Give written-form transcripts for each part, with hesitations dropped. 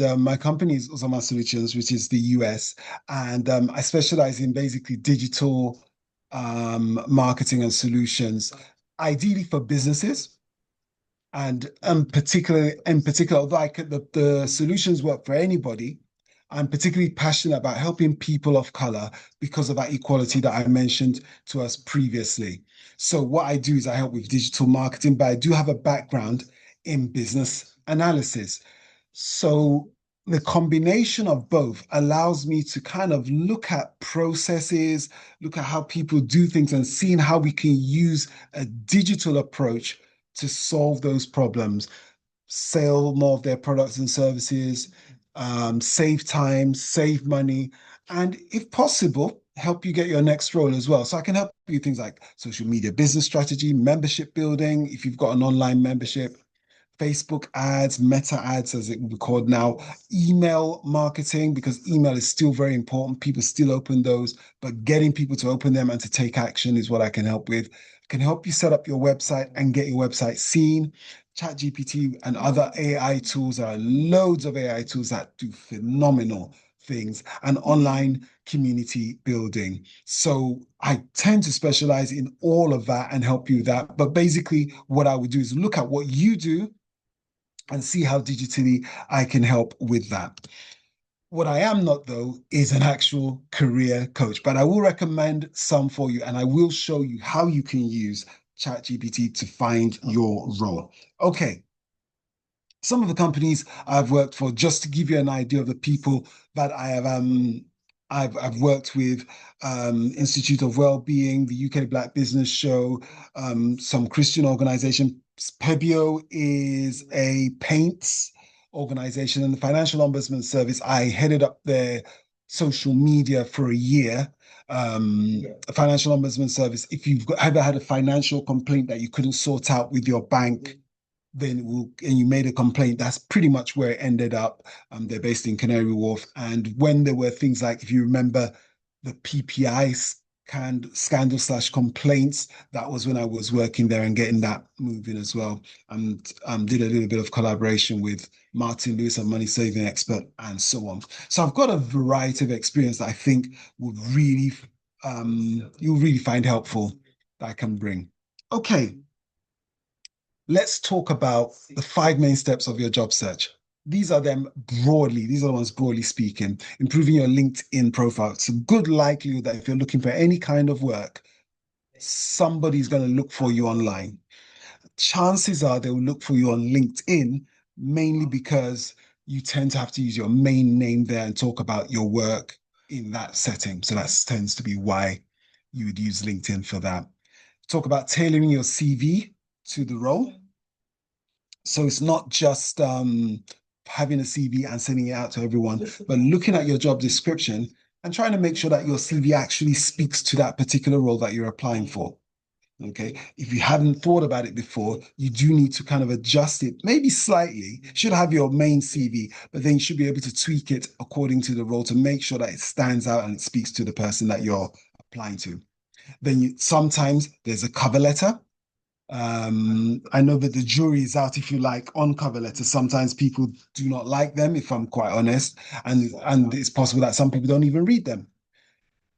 And my company is Uzoma Solutions, which is the US. And I specialize in basically digital marketing and solutions, ideally for businesses. And in particular, although the solutions work for anybody, I'm particularly passionate about helping people of color because of that equality that I mentioned to us previously. So what I do is I help with digital marketing, but I do have a background in business analysis. So the combination of both allows me to kind of look at processes, look at how people do things, and seeing how we can use a digital approach to solve those problems, sell more of their products and services, save time, save money, and if possible, help you get your next role as well. So I can help you things like social media business strategy, membership building, if you've got an online membership, Facebook ads, meta ads, as it would be called now, email marketing, because email is still very important. People still open those, but getting people to open them and to take action is what I can help with. I can help you set up your website and get your website seen. ChatGPT and other AI tools, there are loads of AI tools that do phenomenal things, and online community building. So I tend to specialize in all of that and help you with that. But basically, what I would do is look at what you do and see how digitally I can help with that. What I am not, though, is an actual career coach, but I will recommend some for you and I will show you how you can use ChatGPT to find your role. Okay. Some of the companies I've worked for, just to give you an idea of the people that I've worked with, Institute of Wellbeing, the UK Black Business Show, some Christian organization. Pebio is a paints organization, and the Financial Ombudsman Service. I headed up their social media for a year. Financial Ombudsman Service. If you've ever had a financial complaint that you couldn't sort out with your bank, and you made a complaint, that's pretty much where it ended up. They're based in Canary Wharf. And when there were things like, if you remember the PPI scandal slash complaints, that was when I was working there and getting that moving as well. And did a little bit of collaboration with Martin Lewis, a money saving expert, and so on. So I've got a variety of experience that I think would really, you'll really find helpful that I can bring. Okay. Let's talk about the 5 main steps of your job search. These are them broadly. These are the ones broadly speaking. Improving your LinkedIn profile. It's a good likelihood that if you're looking for any kind of work, somebody's going to look for you online. Chances are they will look for you on LinkedIn, mainly because you tend to have to use your main name there and talk about your work in that setting. So that tends to be why you would use LinkedIn for that. Talk about tailoring your CV to the role. So it's not just having a CV and sending it out to everyone, but looking at your job description and trying to make sure that your CV actually speaks to that particular role that you're applying for. Okay. If you haven't thought about it before, you do need to kind of adjust it, maybe slightly. You should have your main CV, but then you should be able to tweak it according to the role to make sure that it stands out and it speaks to the person that you're applying to. Then sometimes there's a cover letter. I know that the jury is out, if you like, on cover letters. Sometimes people do not like them, if I'm quite honest, and it's possible that some people don't even read them.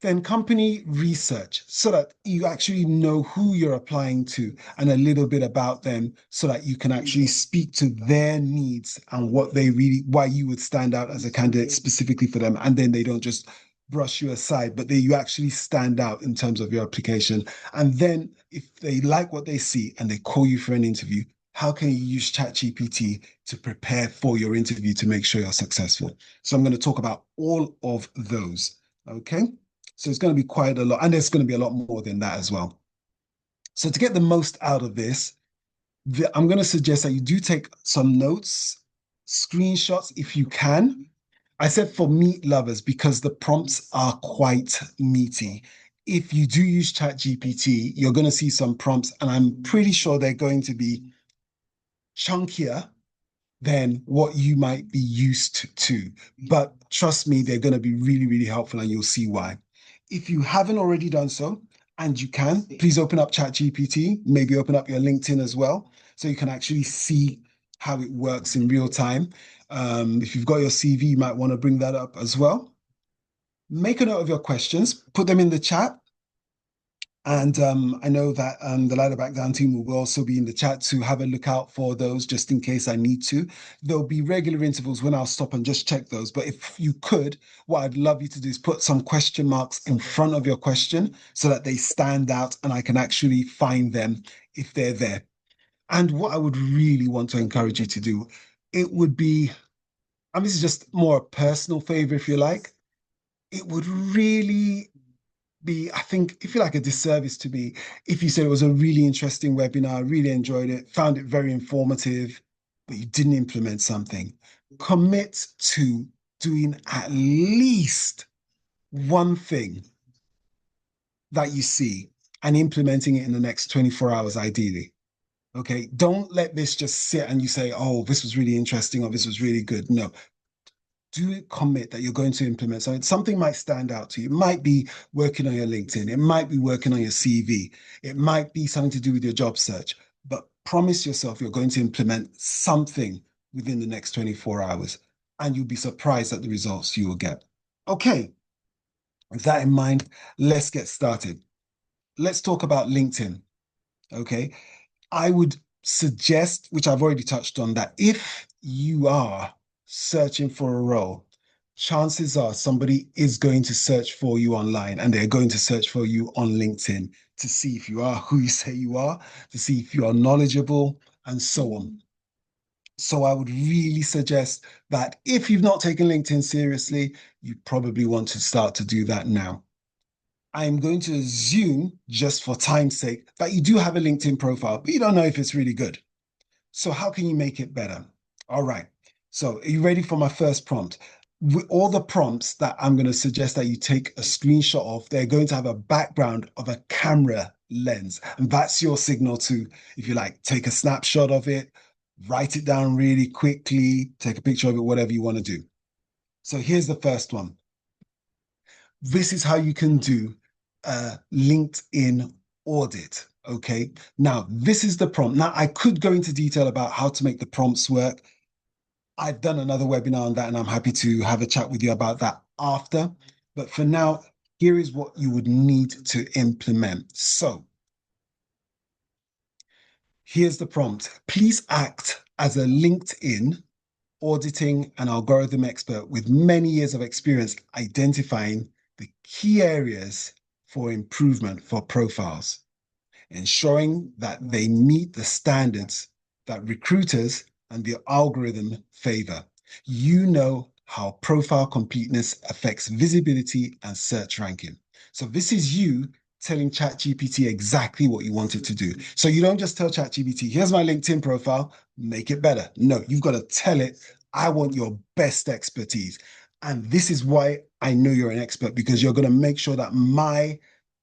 Then company research, so that you actually know who you're applying to and a little bit about them, so that you can actually speak to their needs and why you would stand out as a candidate specifically for them, and then they don't just brush you aside, but you actually stand out in terms of your application. And then if they like what they see and they call you for an interview, how can you use ChatGPT to prepare for your interview to make sure you're successful? So I'm going to talk about all of those. Okay. So it's going to be quite a lot, and there's going to be a lot more than that as well. So to get the most out of this, I'm going to suggest that you do take some notes, screenshots if you can. I said for meat lovers because the prompts are quite meaty. If you do use ChatGPT, you're going to see some prompts, and I'm pretty sure they're going to be chunkier than what you might be used to. But trust me, they're going to be really, really helpful, and you'll see why. If you haven't already done so, and you can, please open up ChatGPT, maybe open up your LinkedIn as well, so you can actually see how it works in real time. If you've got your CV, you might want to bring that up as well. Make a note of your questions, put them in the chat. And I know that the Ladder Back Down team will also be in the chat to have a look out for those just in case I need to. There'll be regular intervals when I'll stop and just check those. But if you could, what I'd love you to do is put some question marks in front of your question so that they stand out and I can actually find them if they're there. And what I would really want to encourage you to do, it would be, and this is just more a personal favor if you like, it would really be, I think, if you like, a disservice to me if you said it was a really interesting webinar, I really enjoyed it, found it very informative, but you didn't implement something. Commit to doing at least one thing that you see and implementing it in the next 24 hours, ideally. Okay. Don't let this just sit and you say, oh, this was really interesting or this was really good. No, do commit that you're going to implement something. Something might stand out to you. It might be working on your LinkedIn. It might be working on your CV. It might be something to do with your job search. But promise yourself you're going to implement something within the next 24 hours, and you'll be surprised at the results you will get. Okay, with that in mind, let's get started. Let's talk about LinkedIn. Okay, I would suggest, which I've already touched on, that if you are searching for a role, chances are somebody is going to search for you online and they're going to search for you on LinkedIn to see if you are who you say you are, to see if you are knowledgeable, and so on. So I would really suggest that if you've not taken LinkedIn seriously, you probably want to start to do that now. I'm going to assume, just for time's sake, that you do have a LinkedIn profile, but you don't know if it's really good. So how can you make it better? All right. So are you ready for my first prompt? With all the prompts that I'm going to suggest that you take a screenshot of, they're going to have a background of a camera lens. And that's your signal to, if you like, take a snapshot of it, write it down really quickly, take a picture of it, whatever you want to do. So here's the first one. This is how you can do a LinkedIn audit. Okay. Now, this is the prompt. Now, I could go into detail about how to make the prompts work. I've done another webinar on that, and I'm happy to have a chat with you about that after. But for now, here is what you would need to implement. So here's the prompt. Please act as a LinkedIn auditing and algorithm expert with many years of experience identifying the key areas for improvement for profiles, ensuring that they meet the standards that recruiters and the algorithm favor. You know how profile completeness affects visibility and search ranking. So this is you telling ChatGPT exactly what you want it to do. So you don't just tell ChatGPT, here's my LinkedIn profile, make it better. No, you've got to tell it, I want your best expertise. And this is why I know you're an expert, because you're going to make sure that my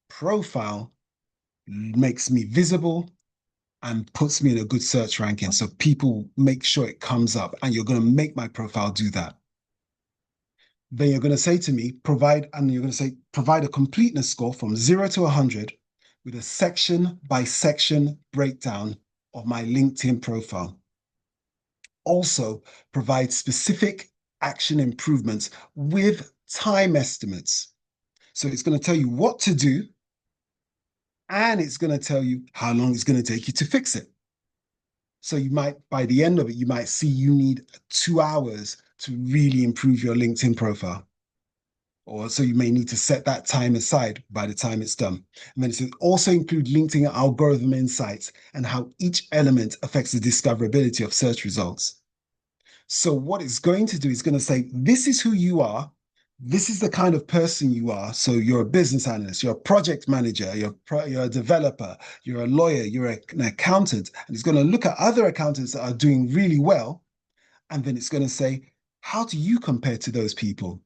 profile makes me visible and puts me in a good search ranking. So people make sure it comes up, and you're going to make my profile do that. Then you're going to say to me, provide a completeness score from 0 to 100 with a section by section breakdown of my LinkedIn profile. Also, provide specific action improvements with time estimates. So it's going to tell you what to do, and it's going to tell you how long it's going to take you to fix it. So you might, by the end of it, you might see you need 2 hours to really improve your LinkedIn profile. Or so you may need to set that time aside by the time it's done. And then it says also include LinkedIn algorithm insights and how each element affects the discoverability of search results. So what it's going to do is going to say, this is who you are. This is the kind of person you are. So you're a business analyst, you're a project manager, you're a developer, you're a lawyer, you're an accountant. And it's going to look at other accountants that are doing really well. And then it's going to say, how do you compare to those people?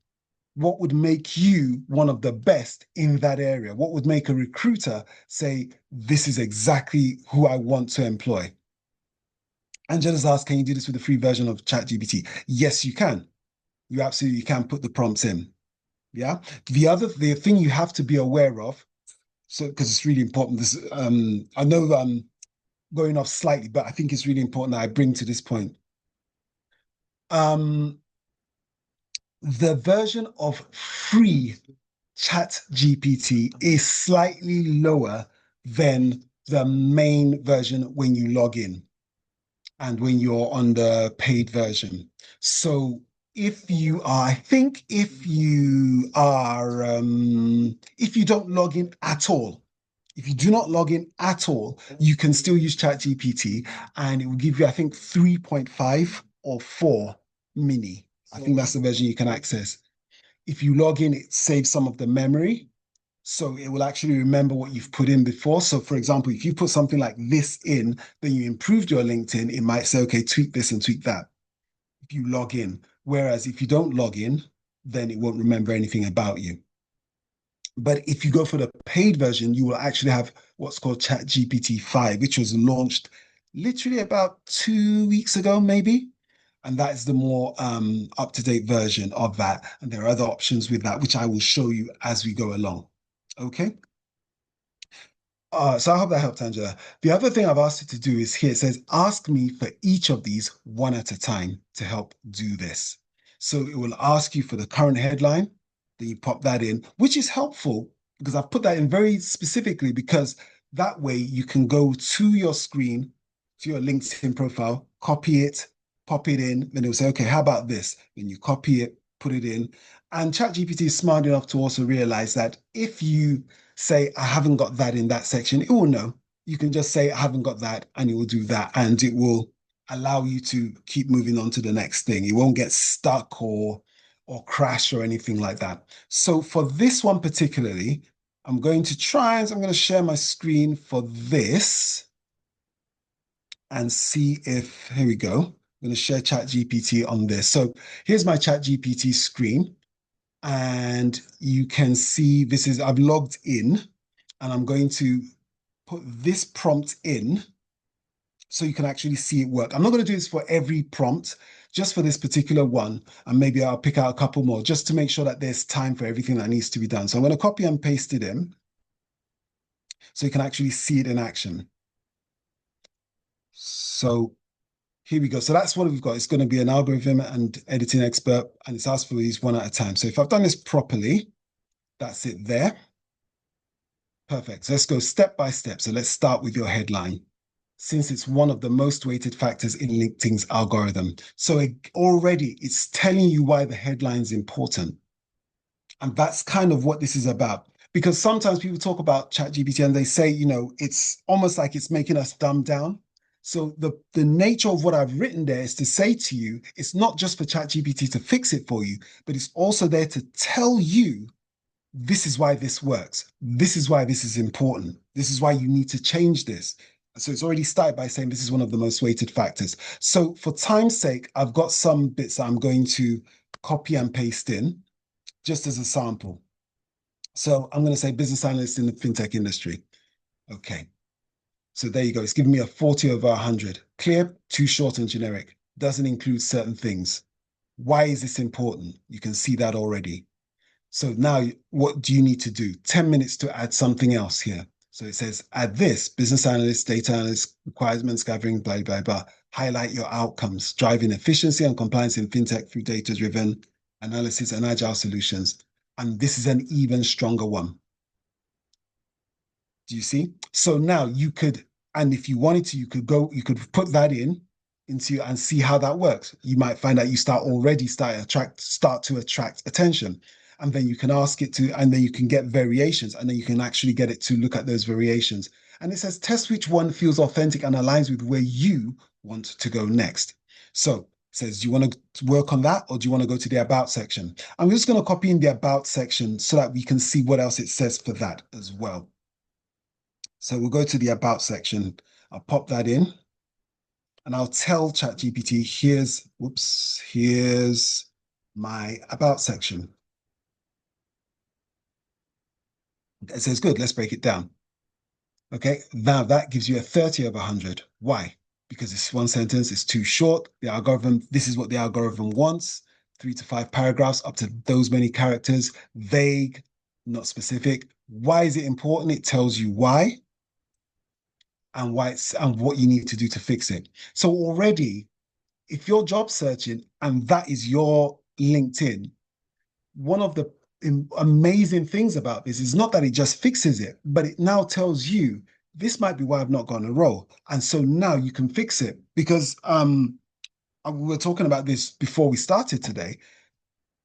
What would make you one of the best in that area? What would make a recruiter say, this is exactly who I want to employ? Angela's asked, can you do this with a free version of ChatGPT? Yes, you can. You absolutely can put the prompts in. Yeah. The thing you have to be aware of, so because it's really important. This I know I'm going off slightly, but I think it's really important that I bring to this point. Um, the version of free ChatGPT is slightly lower than the main version when you log in and when you're on the paid version. So I think if you don't log in at all, if you do not log in at all, you can still use ChatGPT and it will give you, I think, 3.5 or 4 mini. I think that's the version you can access. If you log in, it saves some of the memory. So it will actually remember what you've put in before. So, for example, if you put something like this in, then you improved your LinkedIn, it might say, okay, tweak this and tweak that if you log in. Whereas if you don't log in, then it won't remember anything about you. But if you go for the paid version, you will actually have what's called ChatGPT 5, which was launched literally about 2 weeks ago, maybe. And that is the more up-to-date version of that. And there are other options with that, which I will show you as we go along. Okay. So I hope that helped, Angela. The other thing I've asked you to do is here, it says, ask me for each of these one at a time to help do this. So it will ask you for the current headline, then you pop that in, which is helpful because I've put that in very specifically because that way you can go to your screen, to your LinkedIn profile, copy it, pop it in, then it'll say, okay, how about this? Then you copy it, put it in. And ChatGPT is smart enough to also realize that if you say, I haven't got that in that section, it will know. You can just say, I haven't got that, and it will do that. And it will allow you to keep moving on to the next thing. It won't get stuck or crash or anything like that. So for this one particularly, I'm going to try and I'm going to share my screen for this and see if, here we go. I'm going to share ChatGPT on this. So here's my ChatGPT screen. And you can see this is, I've logged in and I'm going to put this prompt in so you can actually see it work. I'm not going to do this for every prompt, just for this particular one. And maybe I'll pick out a couple more just to make sure that there's time for everything that needs to be done. So I'm going to copy and paste it in so you can actually see it in action. So here we go. So that's what we've got. It's going to be an algorithm and editing expert, and it's asked for these one at a time. So if I've done this properly, that's it there. Perfect. So let's go step by step. So let's start with your headline, since it's one of the most weighted factors in LinkedIn's algorithm. So already it's telling you why the headline is important. And that's kind of what this is about. Because sometimes people talk about ChatGPT and they say, it's almost like it's making us dumb down. So the nature of what I've written there is to say to you, it's not just for ChatGPT to fix it for you, but it's also there to tell you this is why this works. This is why this is important. This is why you need to change this. So it's already started by saying this is one of the most weighted factors. So for time's sake, I've got some bits that I'm going to copy and paste in just as a sample. So I'm going to say business analyst in the fintech industry. Okay. So there you go. It's giving me a 40 over 100. Clear, too short and generic. Doesn't include certain things. Why is this important? You can see that already. So now what do you need to do? 10 minutes to add something else here. So it says, add this, business analyst, data analyst, requirements gathering, blah, blah, blah. Highlight your outcomes, driving efficiency and compliance in fintech through data-driven analysis and agile solutions. And this is an even stronger one. Do you see? So now you could, and if you wanted to, you could put that into and see how that works. You might find that you start to attract attention. And then you can ask it to, and then you can get variations, and then you can actually get it to look at those variations. And it says, test which one feels authentic and aligns with where you want to go next. So it says, do you want to work on that, or do you want to go to the about section? I'm just going to copy in the about section so that we can see what else it says for that as well. So we'll go to the about section. I'll pop that in and I'll tell ChatGPT, here's my about section. It says, good, let's break it down. Okay, now that gives you a 30 over 100. Why? Because it's one sentence, it's too short. The algorithm, this is what the algorithm wants, 3 to 5 paragraphs, up to those many characters, vague, not specific. Why is it important? It tells you why and what you need to do to fix it. So already if you're job searching and that is your LinkedIn, one of the amazing things about this is not that it just fixes it, but it now tells you this might be why I've not gotten a role. And so now you can fix it because we were talking about this before we started today.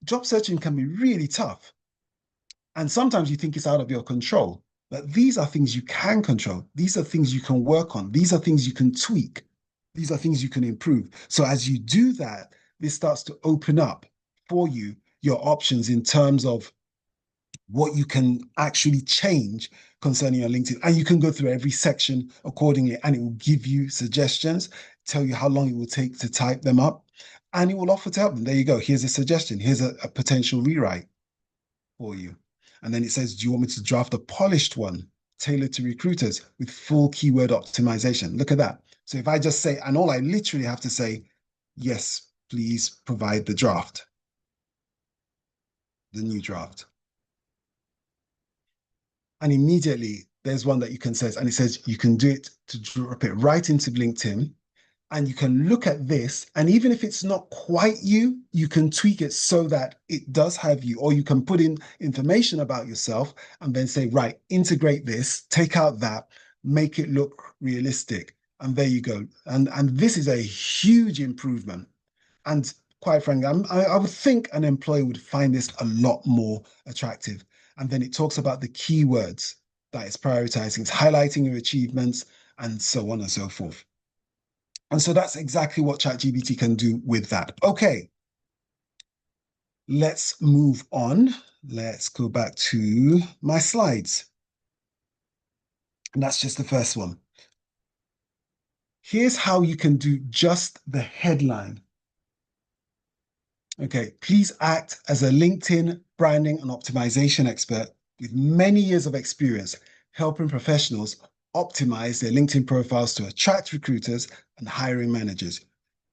Job searching can be really tough. And sometimes you think it's out of your control. But these are things you can control. These are things you can work on. These are things you can tweak. These are things you can improve. So as you do that, this starts to open up for you your options in terms of what you can actually change concerning your LinkedIn. And you can go through every section accordingly, and it will give you suggestions, tell you how long it will take to type them up, and it will offer to help them. There you go. Here's a suggestion. Here's a potential rewrite for you. And then it says, do you want me to draft a polished one tailored to recruiters with full keyword optimization? Look at that. So if I just say, and all I literally have to say, yes, please provide the draft, the new draft. And immediately there's one that you can say, and it says you can do it to drop it right into LinkedIn. And you can look at this, and even if it's not quite you, you can tweak it so that it does have you, or you can put in information about yourself and then say, right, integrate this, take out that, make it look realistic. And there you go. And this is a huge improvement. And quite frankly, I would think an employer would find this a lot more attractive. And then it talks about the keywords that it's prioritizing, it's highlighting your achievements, and so on and so forth. And so that's exactly what ChatGPT can do with that. Okay, let's move on. Let's go back to my slides. And that's just the first one. Here's how you can do just the headline. Okay, please act as a LinkedIn branding and optimization expert with many years of experience helping professionals optimize their LinkedIn profiles to attract recruiters and hiring managers.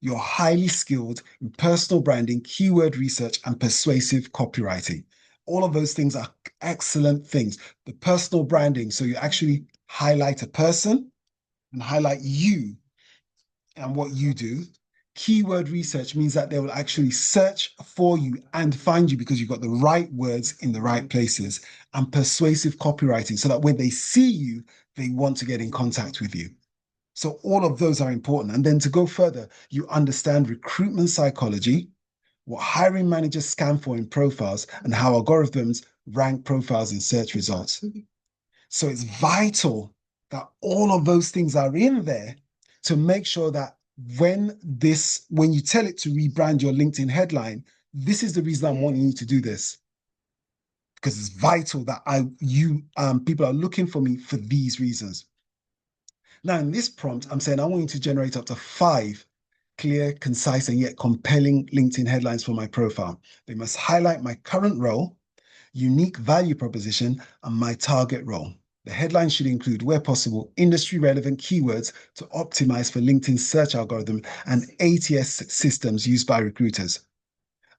You're highly skilled in personal branding, keyword research, and persuasive copywriting. All of those things are excellent things. The personal branding, so you actually highlight a person and highlight you and what you do. Keyword research means that they will actually search for you and find you because you've got the right words in the right places. And persuasive copywriting, so that when they see you, they want to get in contact with you. So all of those are important. And then to go further, you understand recruitment psychology, what hiring managers scan for in profiles, and how algorithms rank profiles in search results. So it's vital that all of those things are in there to make sure that when you tell it to rebrand your LinkedIn headline, this is the reason I'm wanting you to do this. Because it's vital that people are looking for me for these reasons. Now, in this prompt, I'm saying I want you to generate up to 5 clear, concise, and yet compelling LinkedIn headlines for my profile. They must highlight my current role, unique value proposition, and my target role. The headline should include, where possible, industry-relevant keywords to optimize for LinkedIn search algorithm and ATS systems used by recruiters.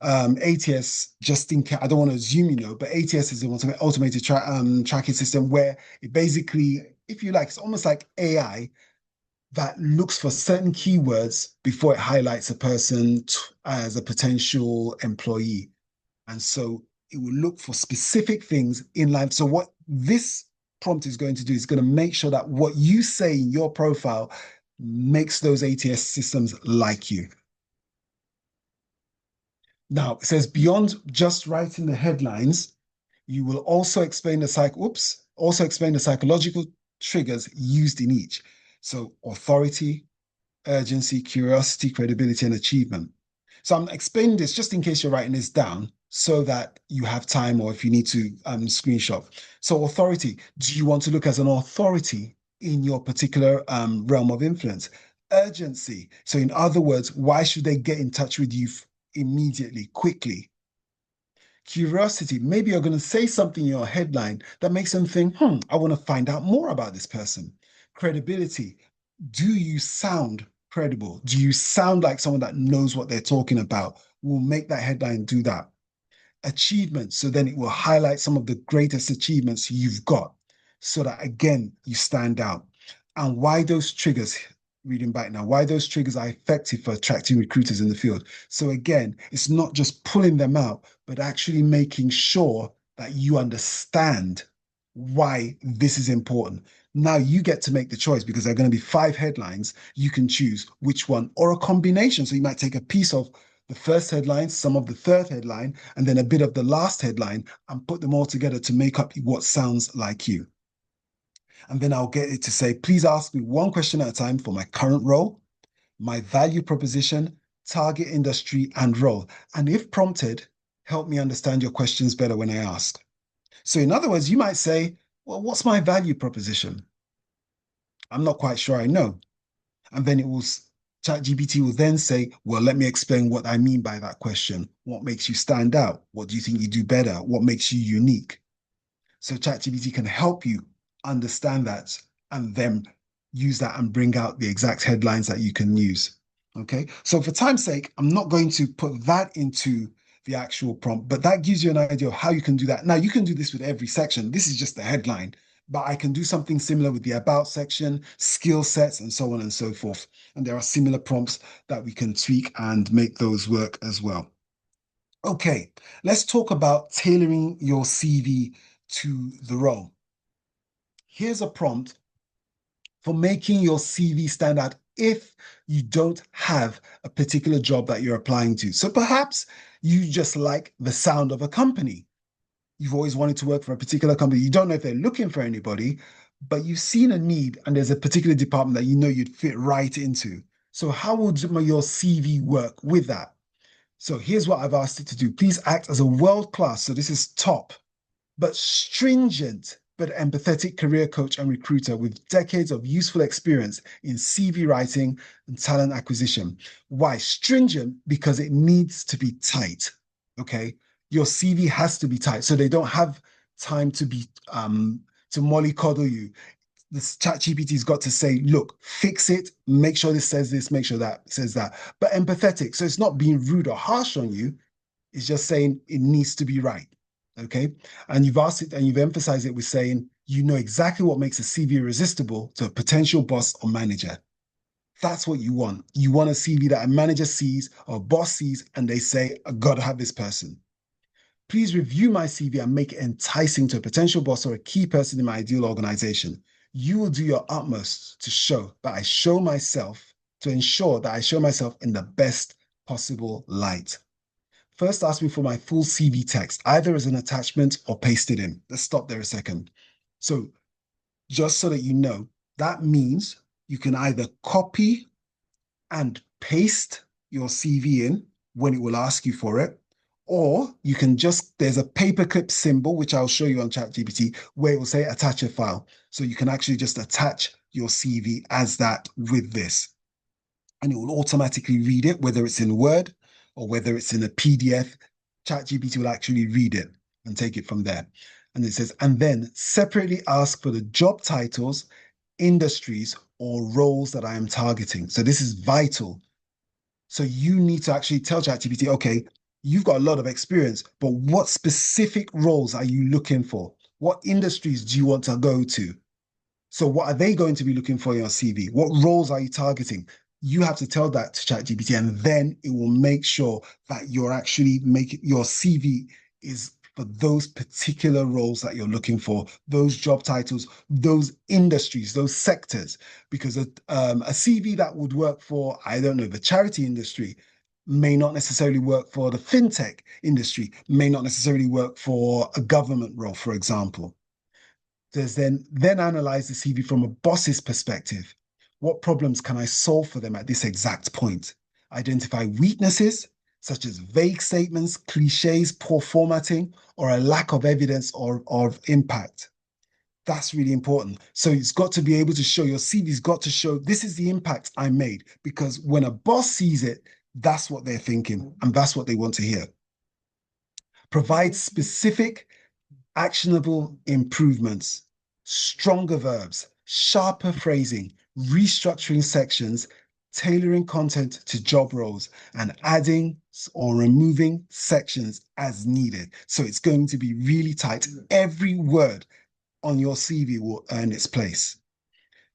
ATS, just in case, I don't want to assume you know, but ATS is an automated tracking system where it basically, if you like, it's almost like AI that looks for certain keywords before it highlights a person as a potential employee. And so it will look for specific things in line. So what this prompt is going to do is going to make sure that what you say in your profile makes those ATS systems like you. Now, it says beyond just writing the headlines, you will also explain the psychological triggers used in each. So authority, urgency, curiosity, credibility, and achievement. So I'm explaining this just in case you're writing this down so that you have time or if you need to screenshot. So authority, do you want to look as an authority in your particular realm of influence? Urgency. So in other words, why should they get in touch with you immediately, quickly? Curiosity, maybe you're going to say something in your headline that makes them think, I want to find out more about this person. Credibility, do you sound credible? Do you sound like someone that knows what they're talking about? We'll make that headline do that. Achievement, so then it will highlight some of the greatest achievements you've got so that, again, you stand out. And why those triggers? reading back now, why those triggers are effective for attracting recruiters in the field. So again, it's not just pulling them out, but actually making sure that you understand why this is important. Now you get to make the choice because there are going to be 5 headlines. You can choose which one or a combination. So you might take a piece of the first headline, some of the third headline, and then a bit of the last headline and put them all together to make up what sounds like you. And then I'll get it to say, please ask me one question at a time for my current role, my value proposition, target industry, and role. And if prompted, help me understand your questions better when I ask. So, in other words, you might say, well, what's my value proposition? I'm not quite sure I know. And then ChatGPT will then say, well, let me explain what I mean by that question. What makes you stand out? What do you think you do better? What makes you unique? So ChatGPT can help you understand that and then use that and bring out the exact headlines that you can use. Okay. So for time's sake, I'm not going to put that into the actual prompt, but that gives you an idea of how you can do that. Now you can do this with every section. This is just the headline, but I can do something similar with the about section, skill sets, and so on and so forth. And there are similar prompts that we can tweak and make those work as well. Okay, let's talk about tailoring your CV to the role. Here's a prompt for making your CV stand out if you don't have a particular job that you're applying to. So perhaps you just like the sound of a company. You've always wanted to work for a particular company. You don't know if they're looking for anybody, but you've seen a need and there's a particular department that you know you'd fit right into. So how would your CV work with that? So here's what I've asked it to do. Please act as a world-class, so this is top, but stringent, but empathetic career coach and recruiter with decades of useful experience in CV writing and talent acquisition. Why? Stringent, because it needs to be tight. Okay. Your CV has to be tight. So they don't have time to be to mollycoddle you. This ChatGPT's got to say, look, fix it, make sure this says this, make sure that says that. But empathetic. So it's not being rude or harsh on you. It's just saying it needs to be right. Okay. And you've asked it and you've emphasized it with saying, you know exactly what makes a CV irresistible to a potential boss or manager. That's what you want. You want a CV that a manager sees or a boss sees and they say, I gotta have this person. Please review my CV and make it enticing to a potential boss or a key person in my ideal organization. You will do your utmost to show that I show myself, to ensure that I show myself in the best possible light. First, ask me for my full CV text, either as an attachment or pasted in. Let's stop there a second. So, just so that you know, that means you can either copy and paste your CV in when it will ask you for it, or you can there's a paperclip symbol, which I'll show you on ChatGPT, where it will say attach a file. So you can actually just attach your CV as that with this. And it will automatically read it, whether it's in Word or whether it's in a PDF. ChatGPT will actually read it and take it from there. And it says, and then separately ask for the job titles, industries, or roles that I am targeting. So this is vital. So you need to actually tell ChatGPT, okay, you've got a lot of experience, but what specific roles are you looking for? What industries do you want to go to? So what are they going to be looking for in your CV? What roles are you targeting? You have to tell that to ChatGPT, and then it will make sure that you're actually making your CV is for those particular roles that you're looking for, those job titles, those industries, those sectors. Because a CV that would work for, I don't know, the charity industry may not necessarily work for the fintech industry, may not necessarily work for a government role, for example. There's then analyze the CV from a boss's perspective. What problems can I solve for them at this exact point? Identify weaknesses, such as vague statements, cliches, poor formatting, or a lack of evidence or of impact. That's really important. So it's got to be able to show, your CV's got to show, this is the impact I made. Because when a boss sees it, that's what they're thinking, and that's what they want to hear. Provide specific actionable improvements, stronger verbs, sharper phrasing, restructuring sections, tailoring content to job roles, and adding or removing sections as needed. So it's going to be really tight. Every word on your CV will earn its place.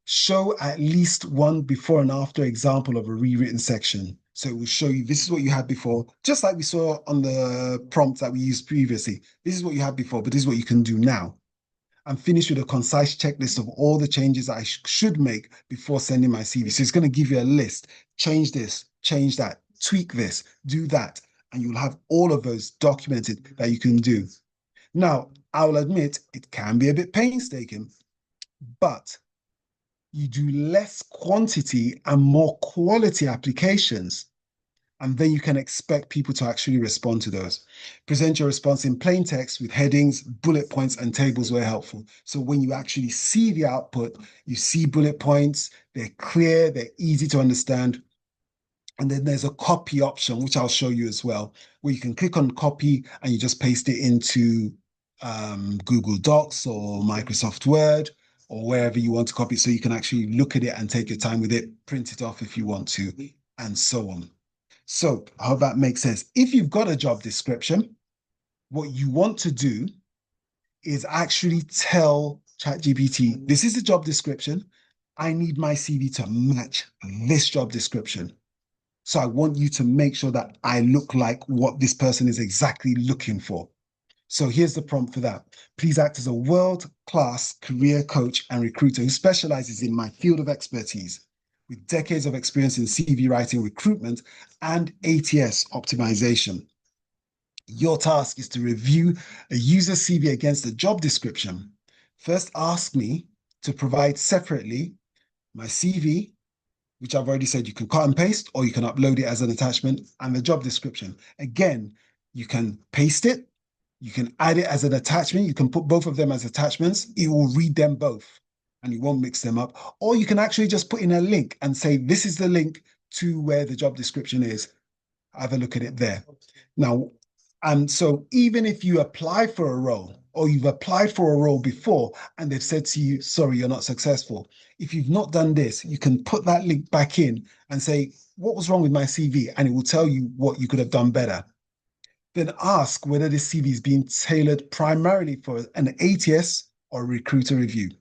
Show at least one before and after example of a rewritten section. So it will show you this is what you had before, just like we saw on the prompt that we used previously. This is what you had before, but this is what you can do now. And finish with a concise checklist of all the changes that I should make before sending my CV. So it's going to give you a list. Change this, change that, tweak this, do that. And you'll have all of those documented that you can do. Now, I'll admit it can be a bit painstaking, but you do less quantity and more quality applications. And then you can expect people to actually respond to those. Present your response in plain text with headings, bullet points, and tables where helpful. So when you actually see the output, you see bullet points, they're clear, they're easy to understand. And then there's a copy option, which I'll show you as well, where you can click on copy and you just paste it into Google Docs or Microsoft Word or wherever you want to copy it. So you can actually look at it and take your time with it, print it off if you want to, and so on. So I hope that makes sense. If you've got a job description, what you want to do is actually tell ChatGPT, this is the job description. I need my CV to match this job description. So I want you to make sure that I look like what this person is exactly looking for. So here's the prompt for that. Please act as a world-class career coach and recruiter who specializes in my field of expertise with decades of experience in CV writing, recruitment, and ATS optimization. Your task is to review a user CV against the job description. First, ask me to provide separately my CV, which I've already said you can cut and paste, or you can upload it as an attachment, and the job description. Again, you can paste it, you can add it as an attachment, you can put both of them as attachments, it will read them both and it won't mix them up. Or you can actually just put in a link and say, this is the link to where the job description is. Have a look at it there. Now, and so even if you apply for a role or you've applied for a role before and they've said to you, sorry, you're not successful. If you've not done this, you can put that link back in and say, what was wrong with my CV? And it will tell you what you could have done better. Then ask whether this CV is being tailored primarily for an ATS or a recruiter review.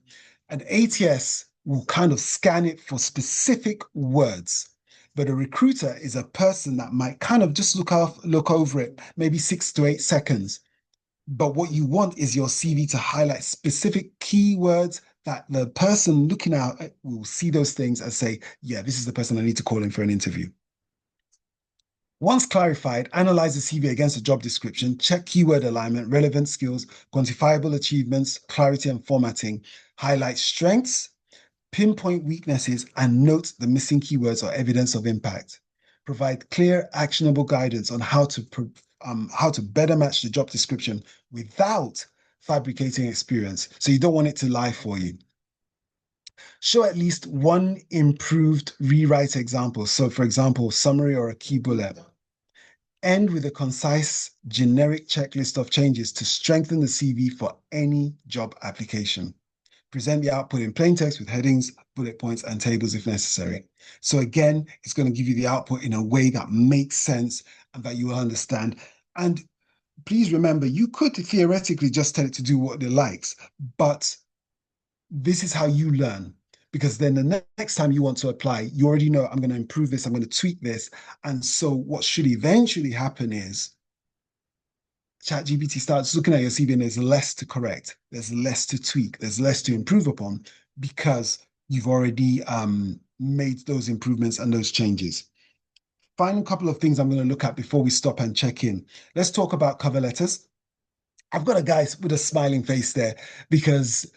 An ATS will kind of scan it for specific words, but a recruiter is a person that might kind of just look over it, maybe 6 to 8 seconds. But what you want is your CV to highlight specific keywords that the person looking out will see those things and say, yeah, this is the person I need to call in for an interview. Once clarified, analyze the CV against the job description, check keyword alignment, relevant skills, quantifiable achievements, clarity and formatting, highlight strengths, pinpoint weaknesses, and note the missing keywords or evidence of impact. Provide clear, actionable guidance on how to better match the job description without fabricating experience. So you don't want it to lie for you. Show at least one improved rewrite example. So for example, summary or a key bullet. End with a concise, generic checklist of changes to strengthen the CV for any job application. Present the output in plain text with headings, bullet points, and tables if necessary. So again, it's going to give you the output in a way that makes sense and that you will understand. And please remember, you could theoretically just tell it to do what it likes, but this is how you learn. Because then the next time you want to apply, you already know I'm going to improve this, I'm going to tweak this. And so what should eventually happen is ChatGPT starts looking at your CV and there's less to correct, there's less to tweak, there's less to improve upon because you've already made those improvements and those changes. Final couple of things I'm going to look at before we stop and check in. Let's talk about cover letters. I've got a guy with a smiling face there because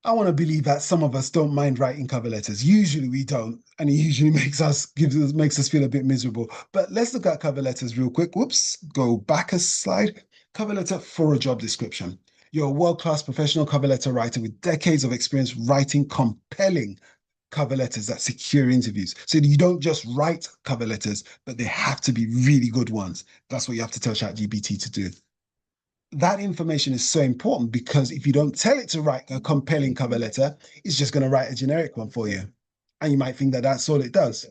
I want to believe that some of us don't mind writing cover letters. Usually we don't, and it usually makes us feel a bit miserable. But let's look at cover letters real quick. Whoops, go back a slide. Cover letter for a job description. You're a world-class professional cover letter writer with decades of experience writing compelling cover letters that secure interviews. So you don't just write cover letters, but they have to be really good ones. That's what you have to tell ChatGPT to do. That information is so important because if you don't tell it to write a compelling cover letter, it's just going to write a generic one for you. And you might think that that's all it does.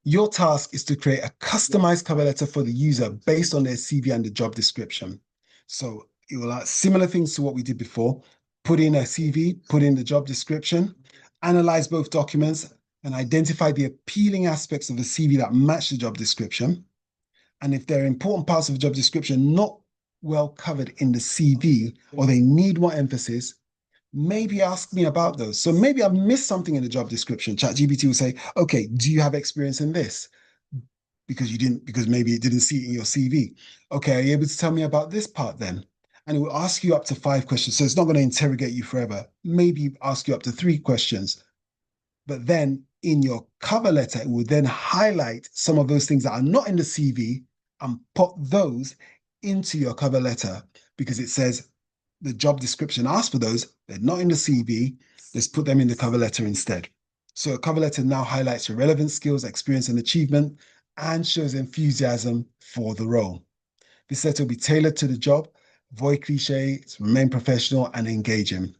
Your task is to create a customized cover letter for the user based on their CV and the job description. So it will have similar things to what we did before. put in a CV, put in the job description, analyze both documents, and identify the appealing aspects of the CV that match the job description. And if there are important parts of the job description not well covered in the CV or they need more emphasis, maybe ask me about those. So maybe I've missed something in the job description. ChatGPT will say, okay, do you have experience in this? Because maybe it didn't see it in your CV. Okay, are you able to tell me about this part then? And it will ask you up to 5 questions. So it's not going to interrogate you forever. Maybe ask you up to 3 questions. But then in your cover letter, it will then highlight some of those things that are not in the CV and put those into your cover letter because it says the job description asks for those, they're not in the CV, let's put them in the cover letter instead. So a cover letter now highlights your relevant skills, experience, and achievement and shows enthusiasm for the role. This letter will be tailored to the job, avoid cliches, remain professional and engaging.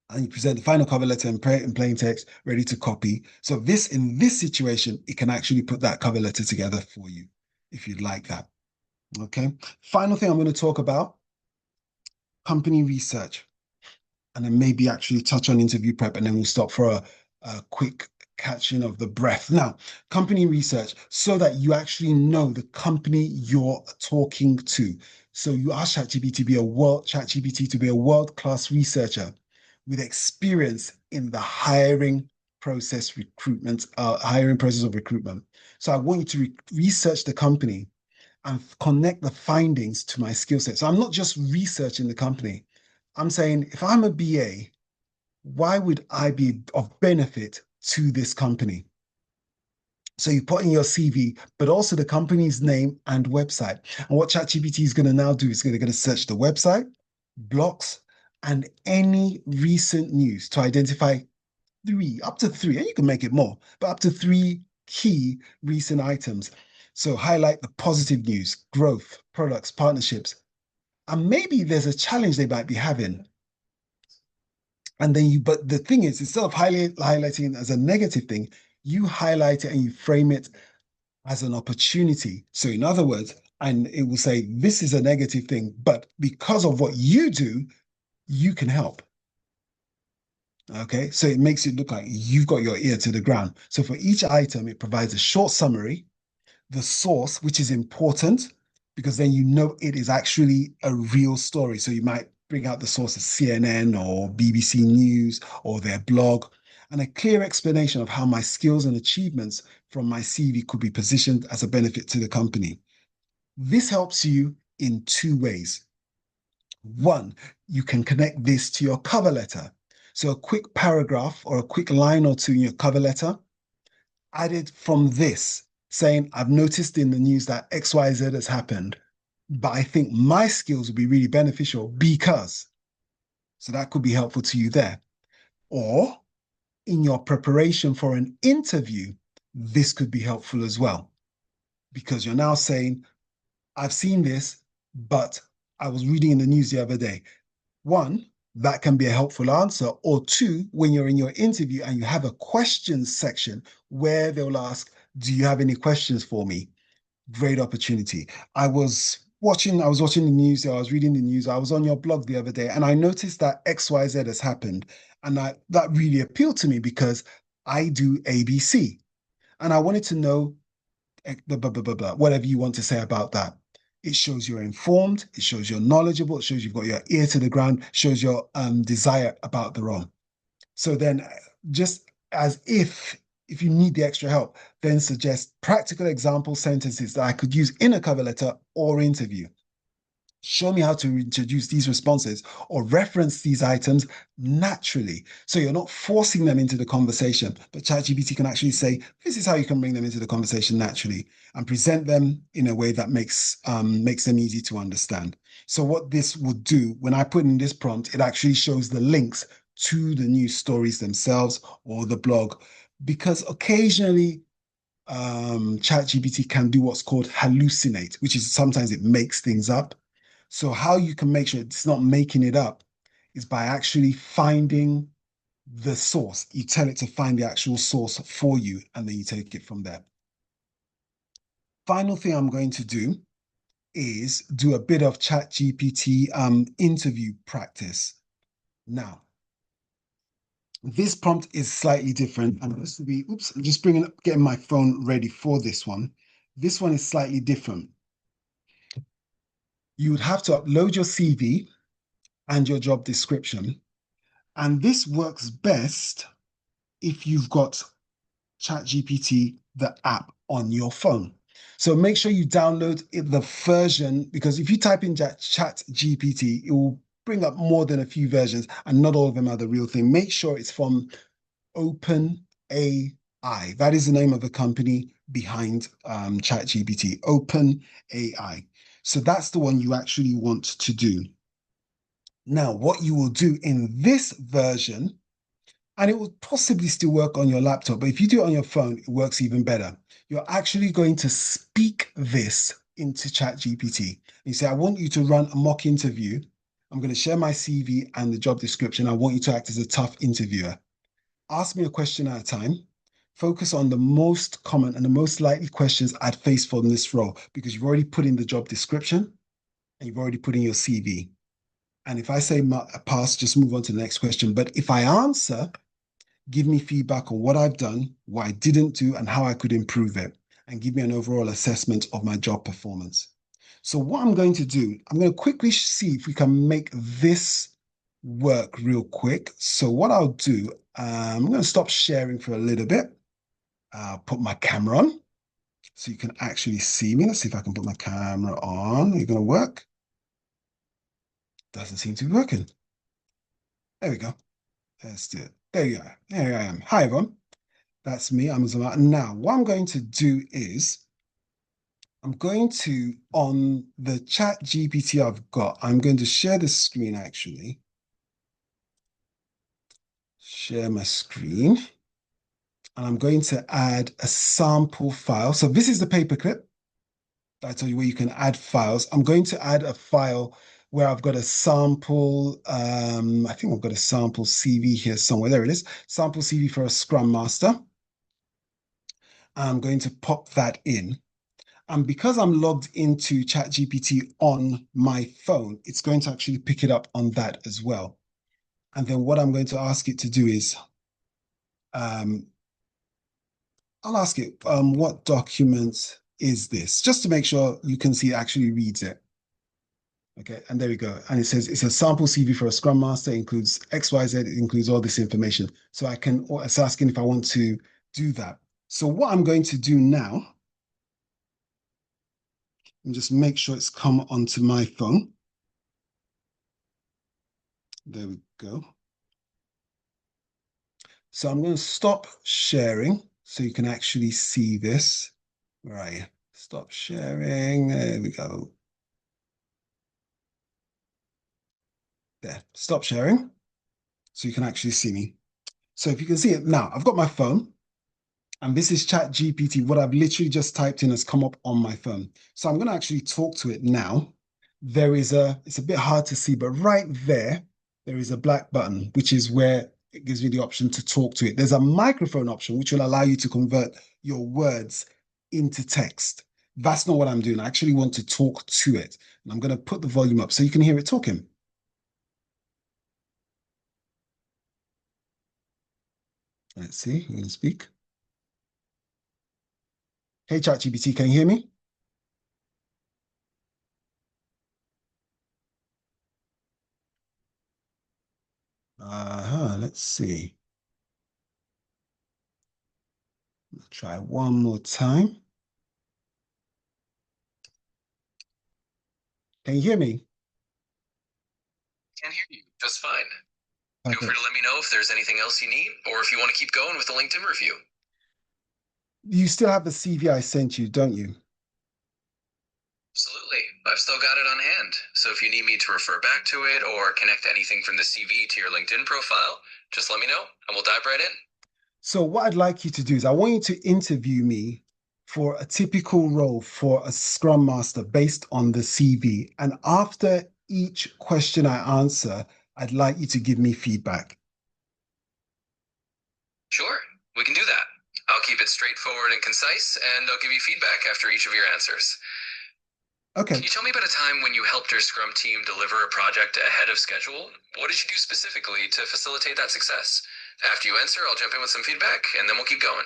And you present the final cover letter in plain text, ready to copy. So in this situation, it can actually put that cover letter together for you if you'd like that. Okay. Final thing I'm going to talk about, company research, and then maybe actually touch on interview prep, and then we'll stop for a quick catching of the breath. Now, company research, so that you actually know the company you're talking to. So you ask ChatGPT to be a world-class researcher with experience in the hiring hiring process of recruitment. So I want you to research the company and connect the findings to my skill set. So I'm not just researching the company. I'm saying if I'm a BA, why would I be of benefit to this company? So you put in your CV, but also the company's name and website. And what ChatGPT is going to now do is going to search the website, blogs, and any recent news to identify up to three, and you can make it more, but up to three key recent items. So highlight the positive news, growth, products, partnerships, and maybe there's a challenge they might be having. And then but the thing is, instead of highlighting it as a negative thing, you highlight it and you frame it as an opportunity. So in other words, and it will say, this is a negative thing, but because of what you do, you can help. Okay, so it makes it look like you've got your ear to the ground. So for each item, it provides a short summary, the source, which is important because then you know it is actually a real story. So you might bring out the source of CNN or BBC News or their blog, and a clear explanation of how my skills and achievements from my CV could be positioned as a benefit to the company. This helps you in 2 ways. One, you can connect this to your cover letter. So a quick paragraph or a quick line or two in your cover letter added from this saying, I've noticed in the news that XYZ has happened, but I think my skills would be really beneficial because. So that could be helpful to you there. Or in your preparation for an interview, this could be helpful as well because you're now saying, I've seen this, but I was reading in the news the other day. One, that can be a helpful answer. Or two, when you're in your interview and you have a questions section where they'll ask, do you have any questions for me? Great opportunity. I was watching the news, I was reading the news, I was on your blog the other day, and I noticed that XYZ has happened. And that really appealed to me because I do ABC. And I wanted to know blah, blah, blah, blah, blah, whatever you want to say about that. It shows you're informed, it shows you're knowledgeable, it shows you've got your ear to the ground, shows your desire about the role. So then, just as if you need the extra help, then suggest practical example sentences that I could use in a cover letter or interview. Show me how to introduce these responses or reference these items naturally. So you're not forcing them into the conversation, but ChatGPT can actually say, this is how you can bring them into the conversation naturally and present them in a way that makes them easy to understand. So what this would do, when I put in this prompt, it actually shows the links to the news stories themselves or the blog, because occasionally ChatGPT can do what's called hallucinate, which is sometimes it makes things up. So how you can make sure it's not making it up is by actually finding the source. You tell it to find the actual source for you, and then you take it from there. Final thing I'm going to do is do a bit of ChatGPT interview practice. Now, this prompt is slightly different. And this will be, oops, I'm just getting my phone ready for this one. This one is slightly different. You would have to upload your CV and your job description. And this works best if you've got ChatGPT, the app on your phone. So make sure you download the version, because if you type in ChatGPT, it will bring up more than a few versions, and not all of them are the real thing. Make sure it's from Open AI. That is the name of the company behind ChatGPT, Open AI. So that's the one you actually want to do. Now, what you will do in this version, and it will possibly still work on your laptop, but if you do it on your phone, it works even better. You're actually going to speak this into ChatGPT. You say, I want you to run a mock interview. I'm going to share my CV and the job description. I want you to act as a tough interviewer. Ask me a question at a time. Focus on the most common and the most likely questions I'd face from this role, because you've already put in the job description and you've already put in your CV. And if I say pass, just move on to the next question. But if I answer, give me feedback on what I've done, what I didn't do, and how I could improve it, and give me an overall assessment of my job performance. So what I'm going to do, I'm going to quickly see if we can make this work real quick. So what I'll do, I'm going to stop sharing for a little bit. I'll put my camera on so you can actually see me. Let's see if I can put my camera on. Are you going to work? Doesn't seem to be working. There we go. Let's do it. There you are. There I am. Hi, everyone. That's me. I'm Uzoma. Now, what I'm going to do is I'm going to, on the chat GPT I've got, I'm going to share the screen actually. Share my screen. And I'm going to add a sample file. So this is the paperclip that I told you where you can add files. I'm going to add a file where I've got a sample, I think I've got a sample CV here somewhere. There it is. Sample CV for a Scrum Master. I'm going to pop that in. And because I'm logged into ChatGPT on my phone, it's going to actually pick it up on that as well. And then what I'm going to ask it to do is, um, I'll ask it, what document is this? Just to make sure you can see it actually reads it. Okay, and there we go. And it says it's a sample CV for a Scrum Master, includes XYZ, it includes all this information. So it's asking if I want to do that. So what I'm going to do now, and just make sure it's come onto my phone. There we go. So I'm going to stop sharing so you can actually see this. Where are you? Stop sharing. There we go. There. Stop sharing so you can actually see me. So if you can see it now, I've got my phone and this is Chat GPT. What I've literally just typed in has come up on my phone. So I'm going to actually talk to it now. It's a bit hard to see, but right there is a black button, which is where it gives me the option to talk to it. There's a microphone option, which will allow you to convert your words into text. That's not what I'm doing. I actually want to talk to it. And I'm going to put the volume up so you can hear it talking. Let's see, you can speak. Hey, ChatGPT, can you hear me? Let's see. Try one more time. Can you hear me? Can hear you just fine. Feel free Perfect. to let me know if there's anything else you need, or if you want to keep going with the LinkedIn review. You still have the CV I sent you, don't you? Absolutely. I've still got it on hand. So if you need me to refer back to it or connect anything from the CV to your LinkedIn profile, just let me know and we'll dive right in. So what I'd like you to do is I want you to interview me for a typical role for a Scrum Master based on the CV. And after each question I answer, I'd like you to give me feedback. Sure, we can do that. I'll keep it straightforward and concise, and I'll give you feedback after each of your answers. Okay. Can you tell me about a time when you helped your Scrum team deliver a project ahead of schedule? What did you do specifically to facilitate that success? After you answer, I'll jump in with some feedback and then we'll keep going.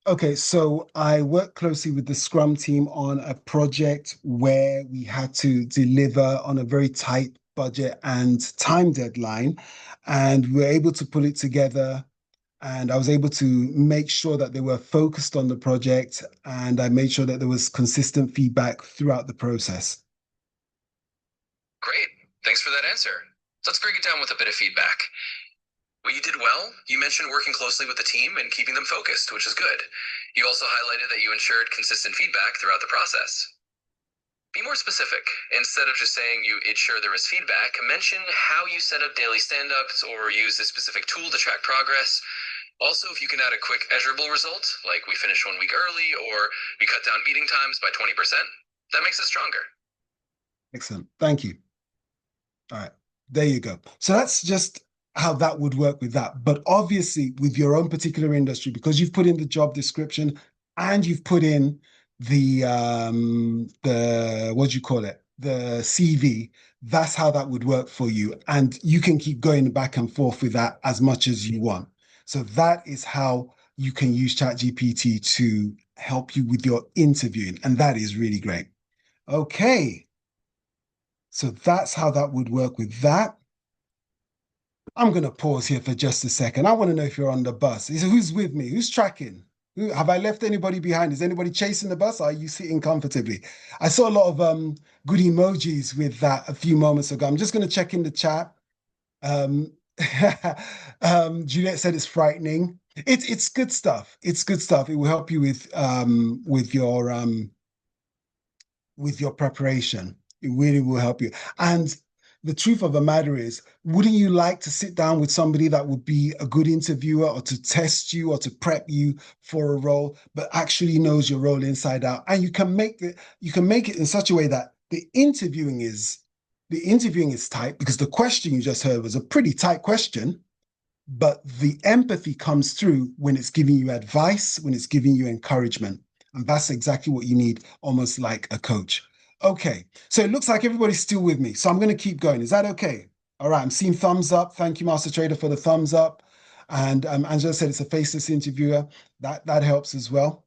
Okay, so I worked closely with the Scrum team on a project where we had to deliver on a very tight budget and time deadline, and we were able to pull it together. And I was able to make sure that they were focused on the project, and I made sure that there was consistent feedback throughout the process. Great. Thanks for that answer. Let's break it down with a bit of feedback. Well, you did well. You mentioned working closely with the team and keeping them focused, which is good. You also highlighted that you ensured consistent feedback throughout the process. Be more specific. Instead of just saying you ensure there is feedback, mention how you set up daily stand-ups or use a specific tool to track progress. Also, if you can add a quick measurable result, like we finished 1 week early or we cut down meeting times by 20%, that makes it stronger. Excellent. Thank you. All right. There you go. So that's just how that would work with that. But obviously, with your own particular industry, because you've put in the job description and you've put in the what do you call it? The CV, that's how that would work for you. And you can keep going back and forth with that as much as you want. So that is how you can use ChatGPT to help you with your interviewing. And that is really great. Okay. So that's how that would work with that. I'm going to pause here for just a second. I want to know if you're on the bus. Who's with me? Who's tracking? Have I left anybody behind? Is anybody chasing the bus? Or are you sitting comfortably? I saw a lot of good emojis with that a few moments ago. I'm just going to check in the chat. Um, Juliet said it's frightening. It's good stuff. It's good stuff. It will help you with your preparation. It really will help you. And the truth of the matter is, wouldn't you like to sit down with somebody that would be a good interviewer or to test you or to prep you for a role, but actually knows your role inside out? And you can make it in such a way that the interviewing is tight because the question you just heard was a pretty tight question, but the empathy comes through when it's giving you advice, when it's giving you encouragement. And that's exactly what you need, almost like a coach. Okay, so it looks like everybody's still with me. So I'm going to keep going. Is that okay? All right, I'm seeing thumbs up. Thank you, Master Trader, for the thumbs up. And Angela said it's a faceless interviewer. That helps as well.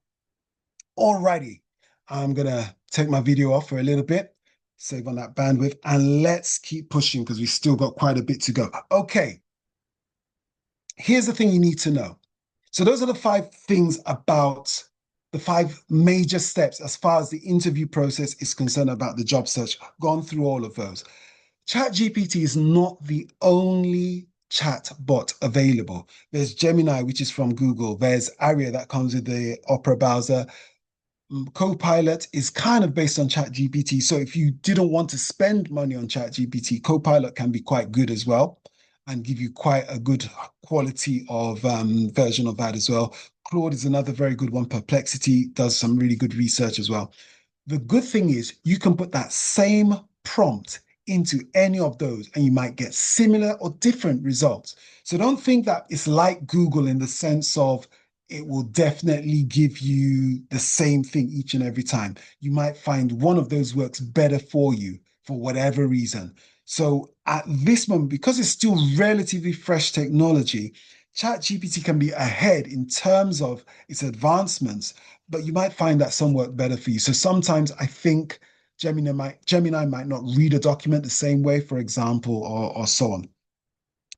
All righty, I'm going to take my video off for a little bit, save on that bandwidth, and let's keep pushing because we still got quite a bit to go. Okay, here's the thing you need to know. So those are the 5 things about the 5 major steps as far as the interview process is concerned about the job search. Gone through all of those. ChatGPT is not the only chat bot available. There's Gemini, which is from Google. There's Aria that comes with the Opera browser. Copilot is kind of based on ChatGPT. So if you didn't want to spend money on ChatGPT, Copilot can be quite good as well and give you quite a good quality of version of that as well. Claude is another very good one. Perplexity does some really good research as well. The good thing is you can put that same prompt into any of those and you might get similar or different results. So don't think that it's like Google in the sense of it will definitely give you the same thing each and every time. You might find one of those works better for you for whatever reason. So at this moment, because it's still relatively fresh technology, ChatGPT can be ahead in terms of its advancements, but you might find that some work better for you. So sometimes I think Gemini might not read a document the same way, for example, or so on.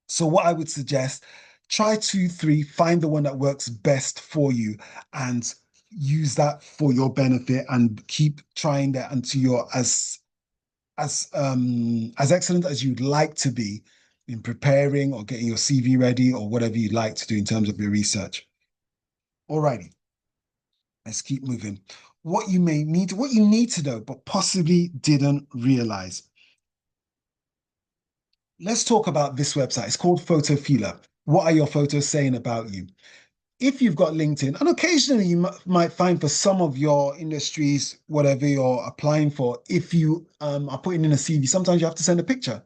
So what I would suggest, try 2, 3, find the one that works best for you and use that for your benefit and keep trying that until you're as excellent as you'd like to be in preparing or getting your CV ready or whatever you'd like to do in terms of your research. Alrighty, let's keep moving. What you need to know, but possibly didn't realize. Let's talk about this website. It's called Photofila. What are your photos saying about you? If you've got LinkedIn, and occasionally you might find for some of your industries, whatever you're applying for, if you are putting in a CV, sometimes you have to send a picture.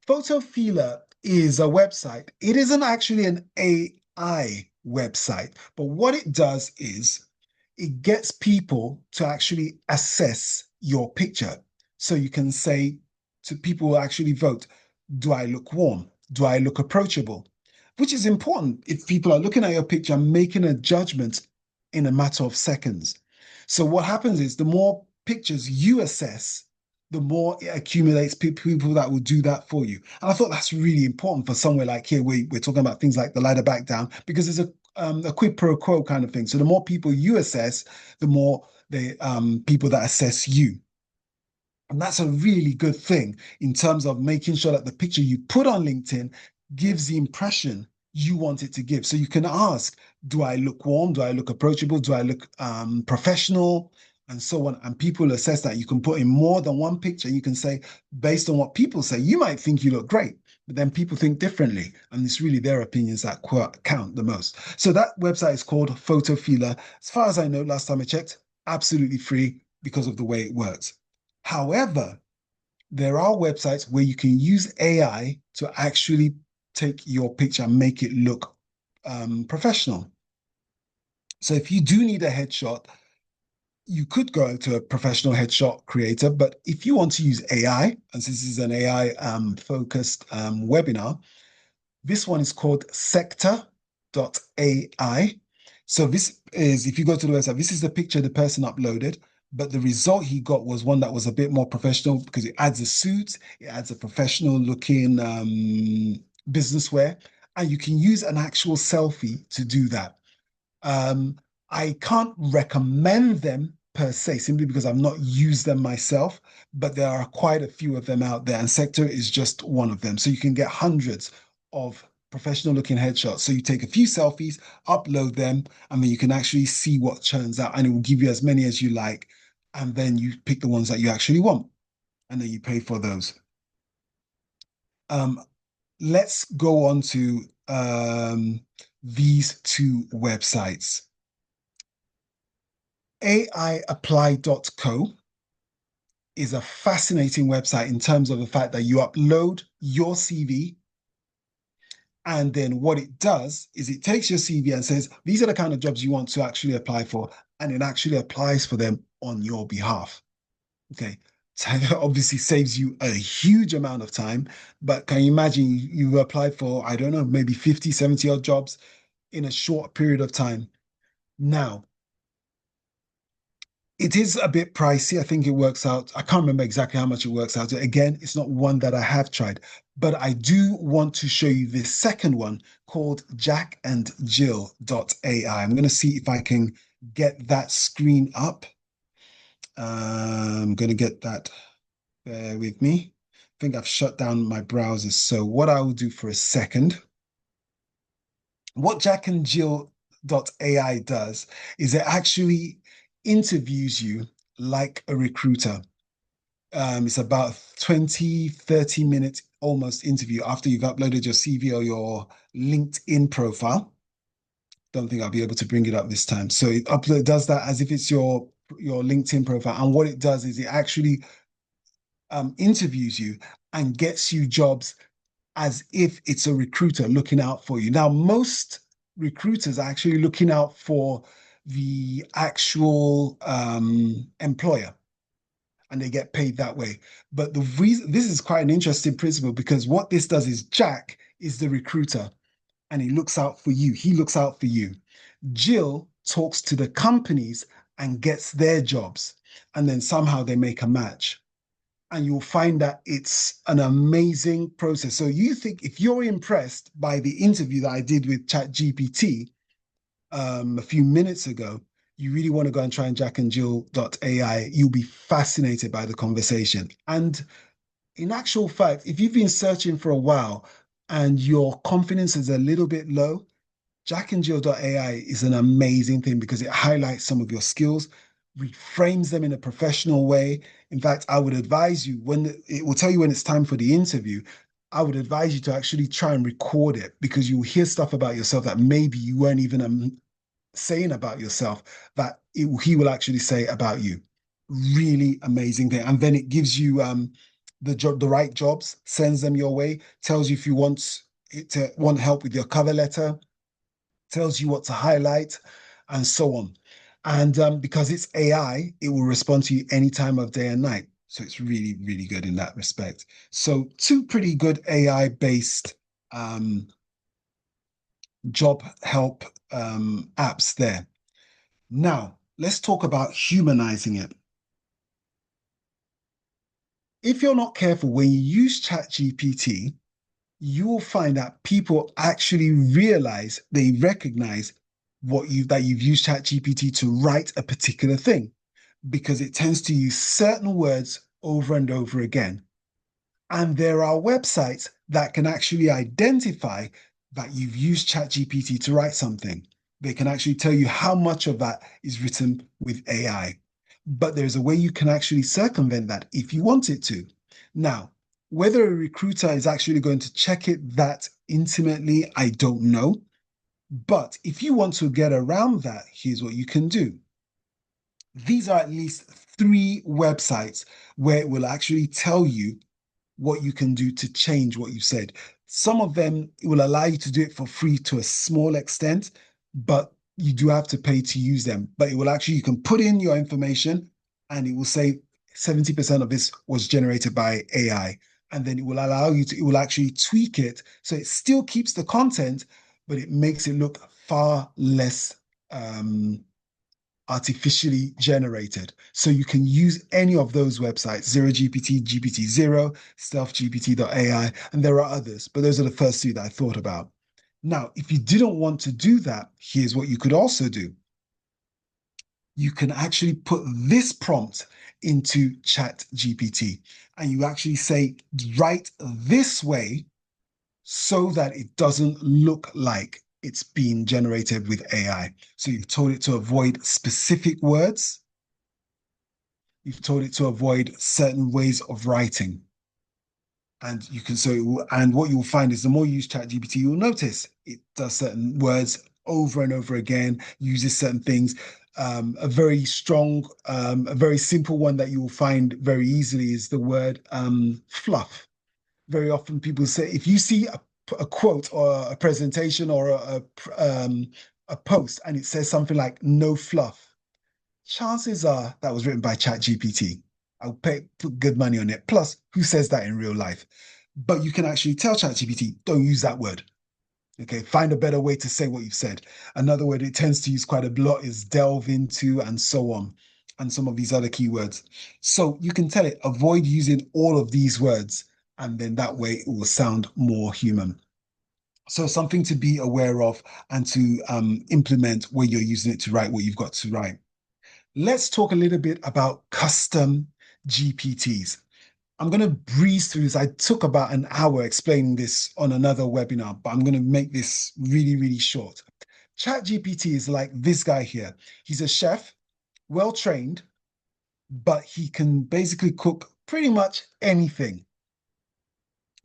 Photofila is a website. It isn't actually an AI website, but what it does is it gets people to actually assess your picture. So you can say to people who actually vote, do I look warm? Do I look approachable? Which is important if people are looking at your picture and making a judgment in a matter of seconds. So what happens is the more pictures you assess, the more it accumulates people that will do that for you. And I thought that's really important for somewhere like here, where we're talking about things like the ladder back down, because there's a quid pro quo kind of thing. So the more people you assess, the more the people that assess you. And that's a really good thing in terms of making sure that the picture you put on LinkedIn gives the impression you want it to give. So you can ask, do I look warm? Do I look approachable? Do I look professional? And so on. And people assess that. You can put in more than one picture. You can say, based on what people say, you might think you look great, but then people think differently. And it's really their opinions that count the most. So that website is called Photo Feeler. As far as I know, last time I checked, absolutely free because of the way it works. However, there are websites where you can use AI to actually take your picture and make it look professional. So if you do need a headshot, you could go to a professional headshot creator. But if you want to use AI, and this is an AI focused webinar, this one is called Sector.ai. So this is, if you go to the website, this is the picture the person uploaded, but the result he got was one that was a bit more professional because it adds a suit, it adds a professional looking business wear, and you can use an actual selfie to do that. Um, I can't recommend them per se, simply because I've not used them myself, but there are quite a few of them out there, and Sector is just one of them. So you can get hundreds of professional looking headshots. So you take a few selfies, upload them, and then you can actually see what churns out, and it will give you as many as you like. And then you pick the ones that you actually want, and then you pay for those. Um, let's go on to these two websites. AIapply.co is a fascinating website in terms of the fact that you upload your CV, and then what it does is it takes your CV and says, these are the kind of jobs you want to actually apply for, and it actually applies for them on your behalf. Okay. So that obviously saves you a huge amount of time. But can you imagine you applied for, I don't know, maybe 50, 70 odd jobs in a short period of time? Now, it is a bit pricey. I think it works out. I can't remember exactly how much it works out. Again, it's not one that I have tried, but I do want to show you this second one called jackandjill.ai. I'm going to see if I can get that screen up. I'm going to get that. Bear with me. I think I've shut down my browser. So what I will do for a second, what jackandjill.ai does is it actually interviews you like a recruiter. It's about 20, 30 minute almost interview after you've uploaded your CV or your LinkedIn profile. Don't think I'll be able to bring it up this time. So does that as if it's your LinkedIn profile. And what it does is it actually interviews you and gets you jobs as if it's a recruiter looking out for you. Now, most recruiters are actually looking out for the actual employer, and they get paid that way. But the reason this is quite an interesting principle, because what this does is Jack is the recruiter and he looks out for you. He looks out for you. Jill talks to the companies and gets their jobs, and then somehow they make a match. And you'll find that it's an amazing process. So you think if you're impressed by the interview that I did with ChatGPT a few minutes ago, you really want to go and try and jackandjill.ai. You'll be fascinated by the conversation. And in actual fact, if you've been searching for a while and your confidence is a little bit low, jackandjill.ai is an amazing thing because it highlights some of your skills, reframes them in a professional way. In fact, I would advise you, when it will tell you when it's time for the interview, I would advise you to actually try and record it, because you'll hear stuff about yourself that maybe you weren't even saying about yourself that he will actually say about you. Really amazing thing. And then it gives you the right jobs, sends them your way, tells you if you want help with your cover letter, tells you what to highlight, and so on. And because it's AI, it will respond to you any time of day and night. So it's really, really good in that respect. So two pretty good AI-based job help apps there. Now, let's talk about humanizing it. If you're not careful, when you use ChatGPT, you will find that people actually realize, they recognize that you've used ChatGPT to write a particular thing because it tends to use certain words over and over again. And there are websites that can actually identify that you've used ChatGPT to write something. They can actually tell you how much of that is written with AI. But there's a way you can actually circumvent that if you wanted to. Now, whether a recruiter is actually going to check it that intimately, I don't know. But if you want to get around that, here's what you can do. These are at least three websites where it will actually tell you what you can do to change what you said. Some of them will allow you to do it for free to a small extent, but you do have to pay to use them. But it will actually, you can put in your information and it will say 70% of this was generated by AI. And then it will allow you to, it will actually tweak it. So it still keeps the content, but it makes it look far less artificially generated. So you can use any of those websites, Zero GPT, GPT Zero, StealthGPT.ai, and there are others, but those are the first two that I thought about. Now, if you didn't want to do that, here's what you could also do. You can actually put this prompt into ChatGPT and you actually say, write this way so that it doesn't look like it's being generated with AI. So you've told it to avoid specific words. You've told it to avoid certain ways of writing. And you can and what you'll find is the more you use ChatGPT, you'll notice it does certain words over and over again, uses certain things. A very strong, a very simple one that you will find very easily is the word fluff. Very often people say, if you see a quote or a presentation or a post and it says something like no fluff, chances are that was written by ChatGPT. I'll put good money on it. Plus, who says that in real life? But you can actually tell ChatGPT, don't use that word. Okay, find a better way to say what you've said. Another word it tends to use quite a lot is delve into and so on, and some of these other keywords. So you can tell it, avoid using all of these words, and then that way it will sound more human. So something to be aware of and to implement when you're using it to write what you've got to write. Let's talk a little bit about custom GPTs. I'm going to breeze through this. I took about an hour explaining this on another webinar, but I'm going to make this really, really short. ChatGPT is like this guy here. He's a chef, well trained, but he can basically cook pretty much anything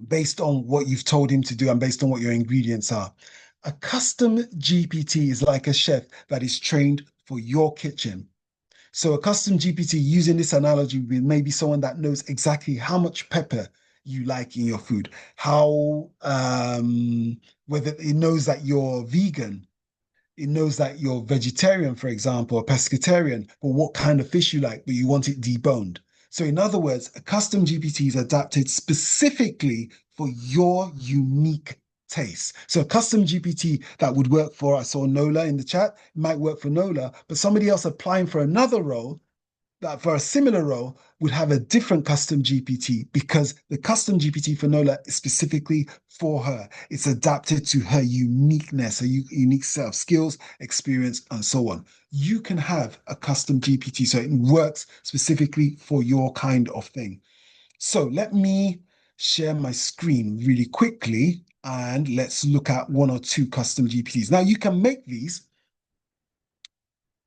based on what you've told him to do and based on what your ingredients are. A custom GPT is like a chef that is trained for your kitchen. So a custom GPT, using this analogy, with maybe someone that knows exactly how much pepper you like in your food, how whether it knows that you're vegan, it knows that you're vegetarian, for example, or pescatarian, or what kind of fish you like, but you want it deboned. So in other words, a custom GPT is adapted specifically for your unique taste. So a custom GPT that would work for, I saw Nola in the chat, might work for Nola, but somebody else applying for another role that for a similar role would have a different custom GPT because the custom GPT for Nola is specifically for her. It's adapted to her uniqueness, a unique set of skills, experience, and so on. You can have a custom GPT, so it works specifically for your kind of thing. So let me share my screen really quickly and let's look at one or two custom GPTs. Now you can make these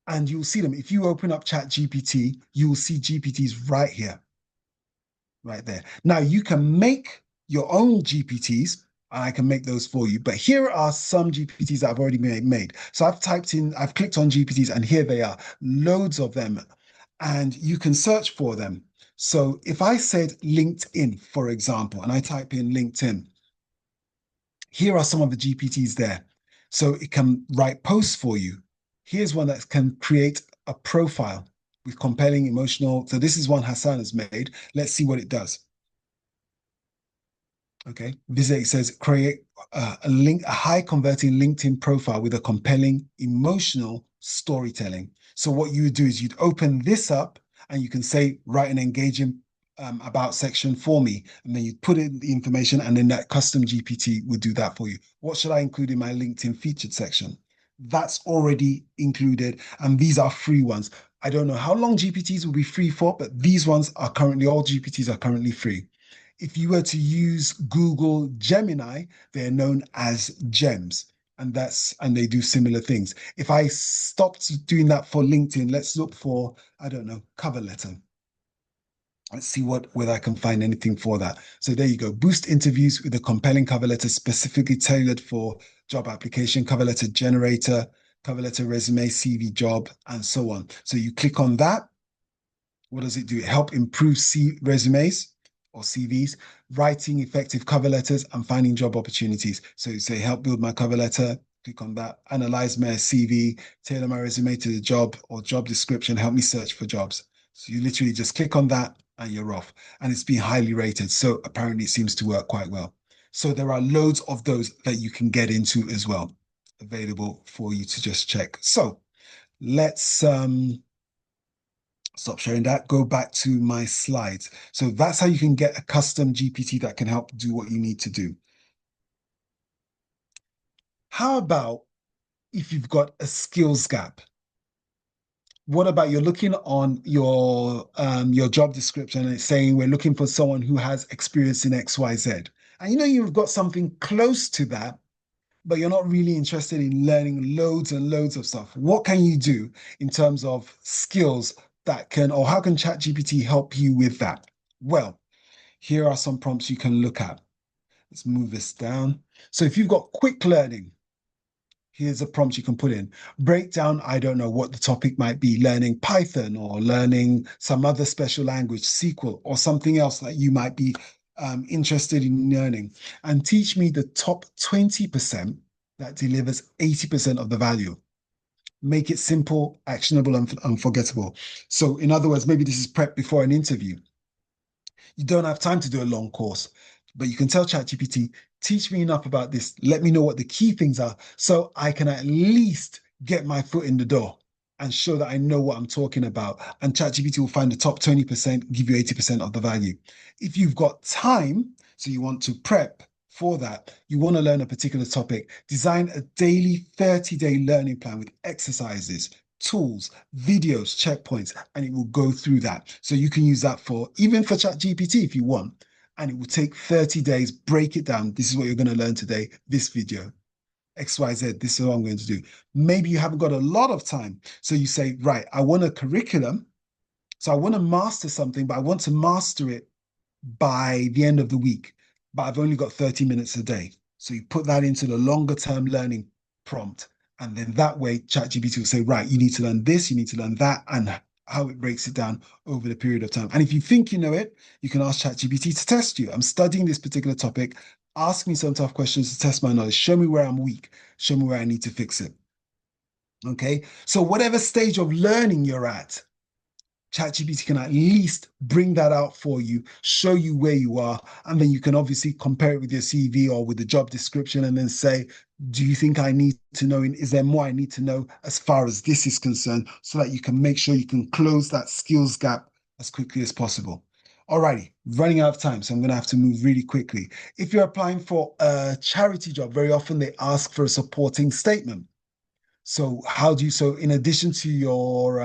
and you'll see them. If you open up ChatGPT, you will see GPTs right here, right there. Now you can make your own GPTs, and I can make those for you. But here are some GPTs that I've already made. So I've clicked on GPTs, and here they are, loads of them, and you can search for them. So if I said LinkedIn, for example, and I type in LinkedIn, here are some of the GPTs there. So it can write posts for you. Here's one that can create a profile with compelling emotional. So this is one Hassan has made. Let's see what it does. Okay. Visit, it says create a high converting LinkedIn profile with a compelling emotional storytelling. So what you would do is you'd open this up and you can say, write an engaging about section for me. And then you put in the information and then that custom GPT would do that for you. What should I include in my LinkedIn featured section? That's already included. And these are free ones. I don't know how long GPTs will be free for, but these ones are currently, all GPTs are currently free. If you were to use Google Gemini, they're known as gems. And they do similar things. If I stopped doing that for LinkedIn, let's look for, I don't know, cover letter. Let's see whether I can find anything for that. So there you go. Boost interviews with a compelling cover letter specifically tailored for job application, cover letter generator, cover letter resume, CV job, and so on. So you click on that. What does it do? It help improve resumes or CVs, writing effective cover letters, and finding job opportunities. So you say, help build my cover letter. Click on that. Analyze my CV, tailor my resume to the job or job description. Help me search for jobs. So you literally just click on that and you're off. And it's been highly rated. So apparently it seems to work quite well. So there are loads of those that you can get into as well, available for you to just check. So let's stop sharing that, go back to my slides. So that's how you can get a custom GPT that can help do what you need to do. How about if you've got a skills gap? What about you're looking on your job description and it's saying we're looking for someone who has experience in XYZ. And you know you've got something close to that, but you're not really interested in learning loads and loads of stuff. What can you do in terms of skills that can, or how can ChatGPT help you with that? Well, here are some prompts you can look at. Let's move this down. So if you've got quick learning, here's a prompt you can put in. Break down, I don't know what the topic might be, learning Python or learning some other special language, SQL, or something else that you might be interested in learning. And teach me the top 20% that delivers 80% of the value. Make it simple, actionable, and unforgettable. So in other words, maybe this is prep before an interview. You don't have time to do a long course, but you can tell ChatGPT, teach me enough about this. Let me know what the key things are so I can at least get my foot in the door and show that I know what I'm talking about. And ChatGPT will find the top 20%, give you 80% of the value. If you've got time, so you want to prep for that, you want to learn a particular topic, design a daily 30-day learning plan with exercises, tools, videos, checkpoints, and it will go through that. So you can use that for even for ChatGPT if you want. And it will take 30 days, break it down. This is what you're going to learn today, this video. XYZ, this is what I'm going to do. Maybe you haven't got a lot of time. So you say, right, I want a curriculum. So I want to master something, but I want to master it by the end of the week. But I've only got 30 minutes a day. So you put that into the longer term learning prompt. And then that way, ChatGPT will say, right, you need to learn this, you need to learn that, and how it breaks it down over the period of time. And if you think you know it, you can ask ChatGPT to test you. I'm studying this particular topic. Ask me some tough questions to test my knowledge. Show me where I'm weak. Show me where I need to fix it. Okay. So, whatever stage of learning you're at, ChatGPT can at least bring that out for you, show you where you are, and then you can obviously compare it with your CV or with the job description and then say, do you think I need to know? Is there more I need to know as far as this is concerned so that you can make sure you can close that skills gap as quickly as possible? Alrighty, running out of time, so I'm going to have to move really quickly. If you're applying for a charity job, very often they ask for a supporting statement. So how do you, so in addition to your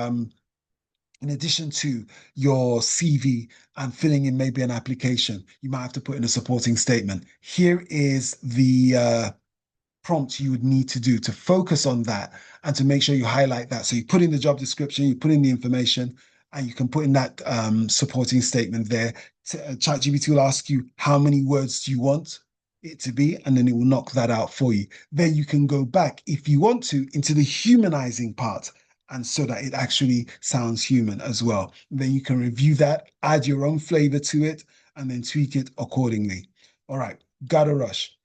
CV and filling in maybe an application, you might have to put in a supporting statement. Here is the prompt you would need to do to focus on that and to make sure you highlight that. So you put in the job description, you put in the information, and you can put in that supporting statement there. ChatGPT will ask you how many words do you want it to be, and then it will knock that out for you. Then you can go back, if you want to, into the humanizing part, and so that it actually sounds human as well. Then you can review that, add your own flavor to it, and then tweak it accordingly. All right, gotta rush.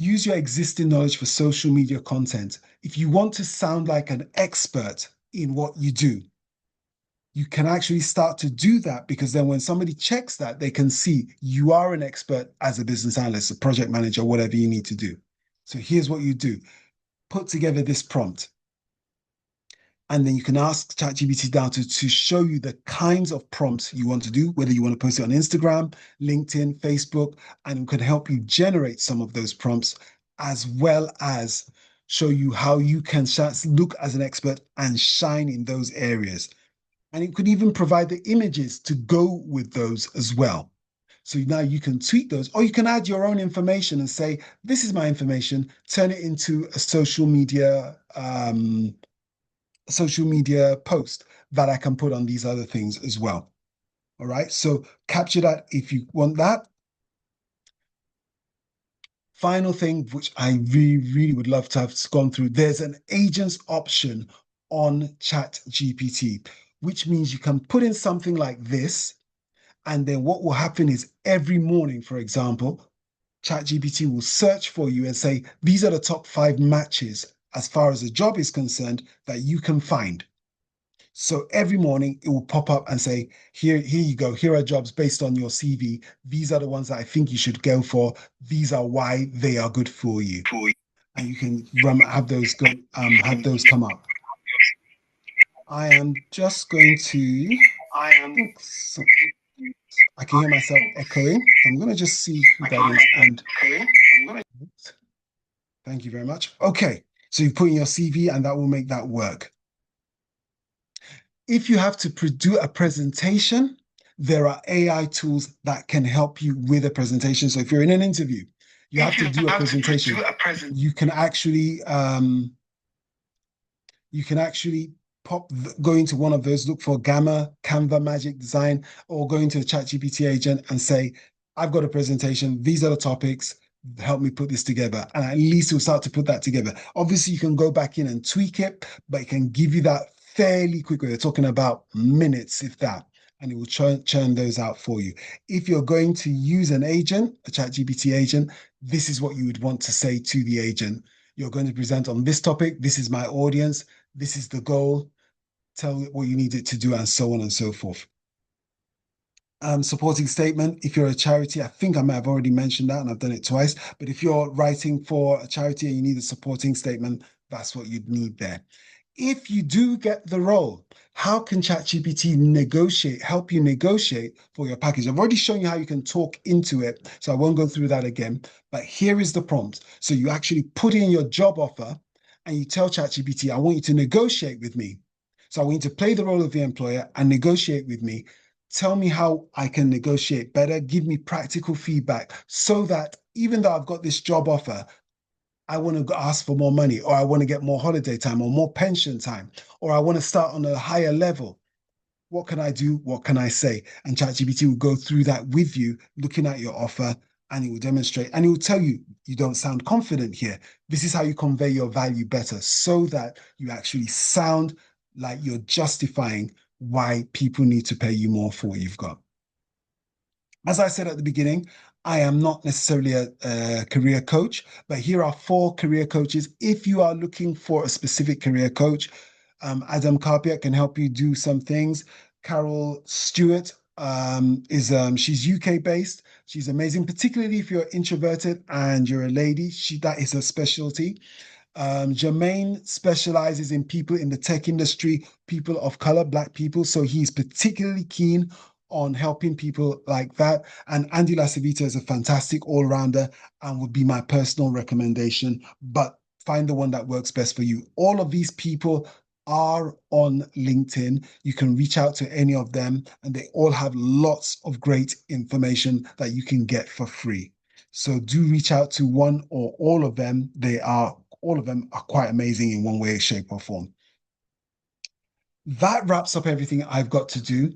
Use your existing knowledge for social media content. If you want to sound like an expert in what you do, you can actually start to do that, because then when somebody checks that, they can see you are an expert as a business analyst, a project manager, whatever you need to do. So here's what you do. Put together this prompt. And then you can ask ChatGPT down to show you the kinds of prompts you want to do, whether you want to post it on Instagram, LinkedIn, Facebook, and it can help you generate some of those prompts, as well as show you how you can look as an expert and shine in those areas. And it could even provide the images to go with those as well. So now you can tweak those, or you can add your own information and say, this is my information, turn it into a social media post that I can put on these other things as well. All right. So capture that if you want that. Final thing, which I really, really would love to have gone through, there's an agents option on ChatGPT, which means you can put in something like this. And then what will happen is every morning, for example, ChatGPT will search for you and say, these are the top 5 matches as far as a job is concerned that you can find. So every morning it will pop up and say, here you go. Here are jobs based on your CV. These are the ones that I think you should go for. These are why they are good for you. And you can have those come up. I am just going to, I can hear myself echoing. So I'm going to just see who that is. And thank you very much. Okay. So you put in your CV and that will make that work. If you have to do a presentation, there are AI tools that can help you with a presentation. So if you're in an interview, you have to do a presentation. You can actually go into one of those, look for Gamma, Canva, Magic Design, or go into the ChatGPT agent and say, I've got a presentation. These are the topics. Help me put this together. And at least you'll start to put that together. Obviously, you can go back in and tweak it, but it can give you that fairly quickly. We're talking about minutes, if that, and it will churn those out for you. If you're going to use an agent, a ChatGPT agent, this is what you would want to say to the agent. You're going to present on this topic. This is my audience. This is the goal. Tell it what you need it to do, and so on and so forth. Supporting statement. If you're a charity, I think I might have already mentioned that and I've done it twice, but if you're writing for a charity and you need a supporting statement, that's what you'd need there. If you do get the role, how can ChatGPT help you negotiate for your package? I've already shown you how you can talk into it, so I won't go through that again, but here is the prompt. So you actually put in your job offer and you tell ChatGPT, I want you to negotiate with me. So I want you to play the role of the employer and negotiate with me. Tell me how I can negotiate better. Give me practical feedback so that even though I've got this job offer, I want to ask for more money, or I want to get more holiday time, or more pension time, or I want to start on a higher level. What can I do? What can I say? And ChatGPT will go through that with you, looking at your offer, and it will demonstrate, and it will tell you, you don't sound confident here. This is how you convey your value better so that you actually sound like you're justifying why people need to pay you more for what you've got. As I said at the beginning, I am not necessarily a career coach, but here are 4 career coaches. If you are looking for a specific career coach, Adam Carpiak can help you do some things. Carol Stewart she's UK based. She's amazing, particularly if you're introverted and you're a lady. That is her specialty. Jermaine specializes in people in the tech industry, people of color, Black people. So he's particularly keen on helping people like that. And Andy Lasavita is a fantastic all-rounder and would be my personal recommendation. But find the one that works best for you. All of these people are on LinkedIn. You can reach out to any of them, and they all have lots of great information that you can get for free. So do reach out to one or all of them. All of them are quite amazing in one way, shape, or form. That wraps up everything I've got to do.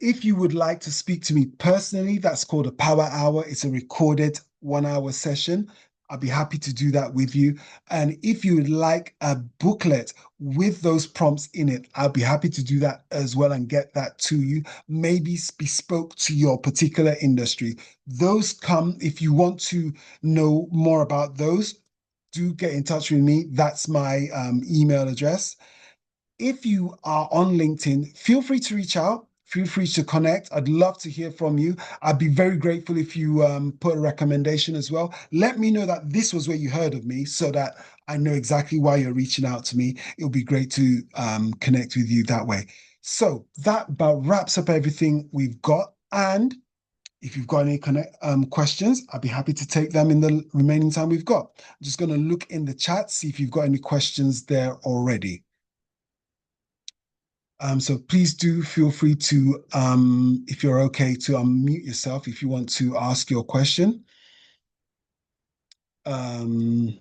If you would like to speak to me personally, that's called a power hour. It's a recorded 1-hour session. I'll be happy to do that with you. And if you would like a booklet with those prompts in it, I'll be happy to do that as well and get that to you, maybe bespoke to your particular industry. Those come, if you want to know more about those, do get in touch with me. That's my email address. If you are on LinkedIn, feel free to reach out. Feel free to connect. I'd love to hear from you. I'd be very grateful if you put a recommendation as well. Let me know that this was where you heard of me so that I know exactly why you're reaching out to me. It would be great to connect with you that way. So that about wraps up everything we've got. And if you've got any questions, I'd be happy to take them in the remaining time we've got. I'm just going to look in the chat, see if you've got any questions there already. So please do feel free to, if you're okay, to unmute yourself if you want to ask your question. Does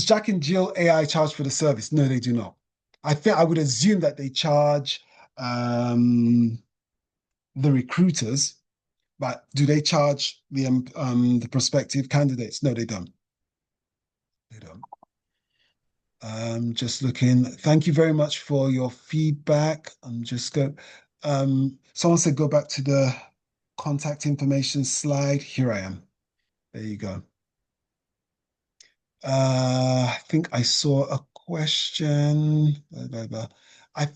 Jack and Jill AI charge for the service? No, they do not. I think I would assume that they charge the recruiters, but do they charge the prospective candidates? No, they don't. They don't. Just looking. Thank you very much for your feedback. I'm just go. Someone said go back to the contact information slide. Here I am. There you go. I think I saw a question.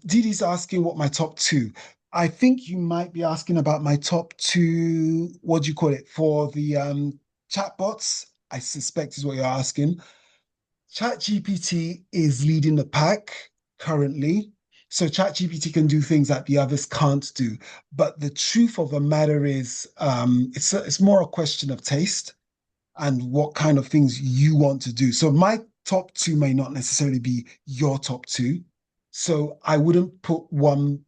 Didi's asking what my top two. I think you might be asking about my top two, what do you call it, for the chatbots, I suspect is what you're asking. ChatGPT is leading the pack currently. So ChatGPT can do things that the others can't do. But the truth of the matter is, it's more a question of taste and what kind of things you want to do. So my top two may not necessarily be your top two. So I wouldn't put one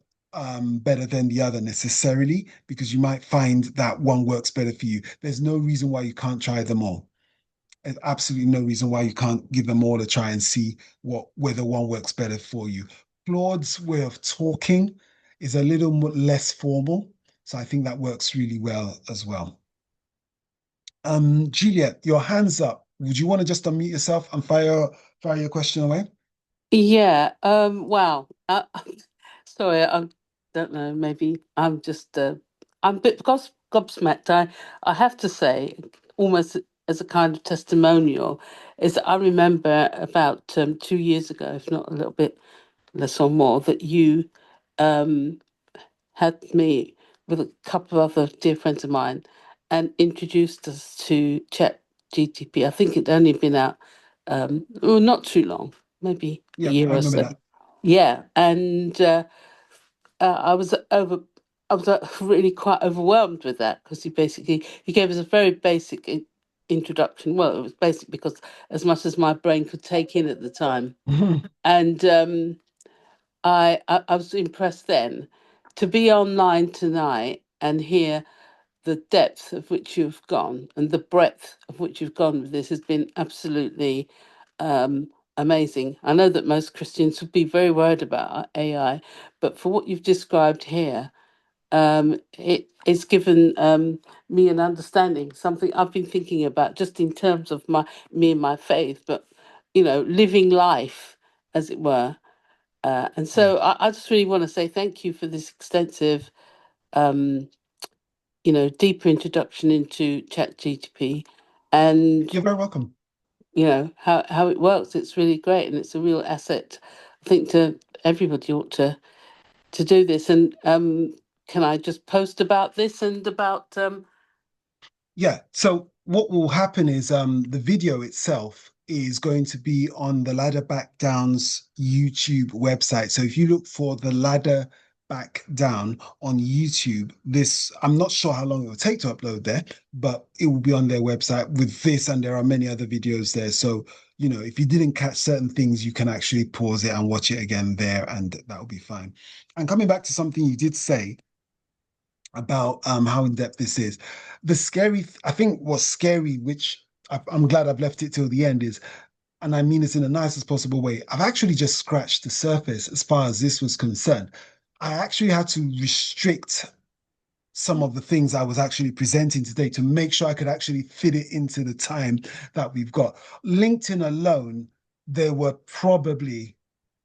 better than the other necessarily, because you might find that one works better for you. There's no reason why you can't try them all. There's absolutely no reason why you can't give them all a try and see whether one works better for you. Claude's way of talking is a little more, less formal. So I think that works really well as well. Juliet, your hand's up. Would you want to just unmute yourself and fire your question away? Yeah. Wow. Sorry, I don't know. Maybe I'm a bit gobsmacked. I have to say, almost as a kind of testimonial, is that I remember about 2 years ago, if not a little bit less or more, that you um had me with a couple of other dear friends of mine and introduced us to ChatGTP. I think it'd only been out well, not too long, maybe a Yeah, year I or remember so. that. Yeah, and I was I was really quite overwhelmed with that because he gave us a very basic introduction. Well, it was basic because as much as my brain could take in at the time, and I was impressed then to be online tonight and hear the depth of which you've gone and the breadth of which you've gone with this has been absolutely amazing. I know that most Christians would be very worried about AI, but for what you've described here, it's given me an understanding, something I've been thinking about just in terms of me and my faith, but living life, as it were. And Yeah, so I just really want to say thank you for this extensive, um, deeper introduction into ChatGPT and, you're very welcome. how it works. It's really great and it's a real asset, I think, to everybody ought to do this. And can I just post about this and about, Yeah. So what will happen is the video itself is going to be on the Ladder Back Down's YouTube website. So if you look for the Ladder Back Down on YouTube, this I'm not sure how long it will take to upload there, but it will be on their website with this, and there are many other videos there. So if you didn't catch certain things, you can actually pause it and watch it again there, and that will be fine. And coming back to something you did say about how in depth this is. I think what's scary, which I'm glad I've left it till the end, is, and I mean this in the nicest possible way, I've actually just scratched the surface as far as this was concerned. I actually had to restrict some of the things I was actually presenting today to make sure I could actually fit it into the time that we've got. LinkedIn alone, there were probably,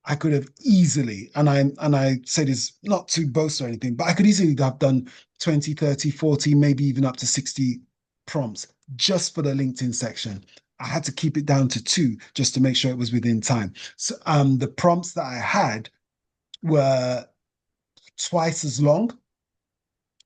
I could have easily, and I say this not to boast or anything, but I could easily have done 20, 30, 40, maybe even up to 60 prompts just for the LinkedIn section. I had to keep it down to two just to make sure it was within time. So the prompts that I had were twice as long.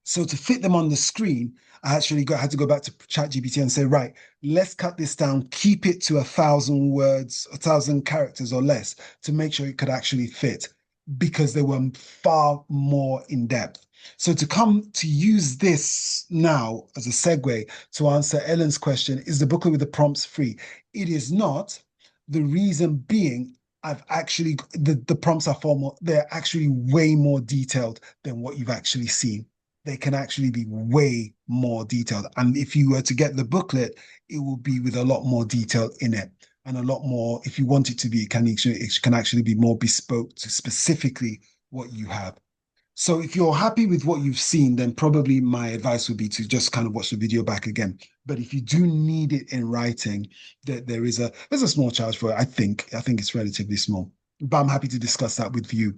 So to fit them on the screen, I actually had to go back to ChatGPT and say, right, let's cut this down, keep it to 1,000 words, 1,000 characters or less to make sure it could actually fit because they were far more in depth. So to come to use this now as a segue to answer Ellen's question, is the booklet with the prompts free? It is not. The reason being, I've actually, the prompts are far more, they're actually way more detailed than what you've actually seen. They can actually be way more detailed. And if you were to get the booklet, it will be with a lot more detail in it and a lot more, if you want it to be, it can actually be more bespoke to specifically what you have. So if you're happy with what you've seen, then probably my advice would be to just kind of watch the video back again. But if you do need it in writing, there's a small charge for it. I think it's relatively small. But I'm happy to discuss that with you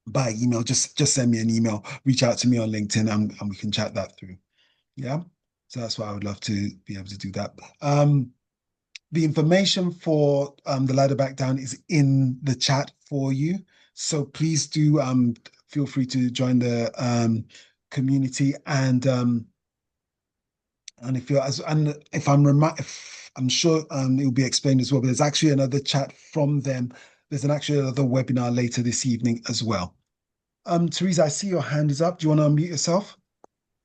by email. Just send me an email, reach out to me on LinkedIn, and we can chat that through. Yeah. So that's why I would love to be able to do that. The information for the ladder back down is in the chat for you. So please do feel free to join the community and if I'm sure it will be explained as well, but there's actually another chat from them. There's actually another webinar later this evening as well. Teresa, I see your hand is up. Do you want to unmute yourself?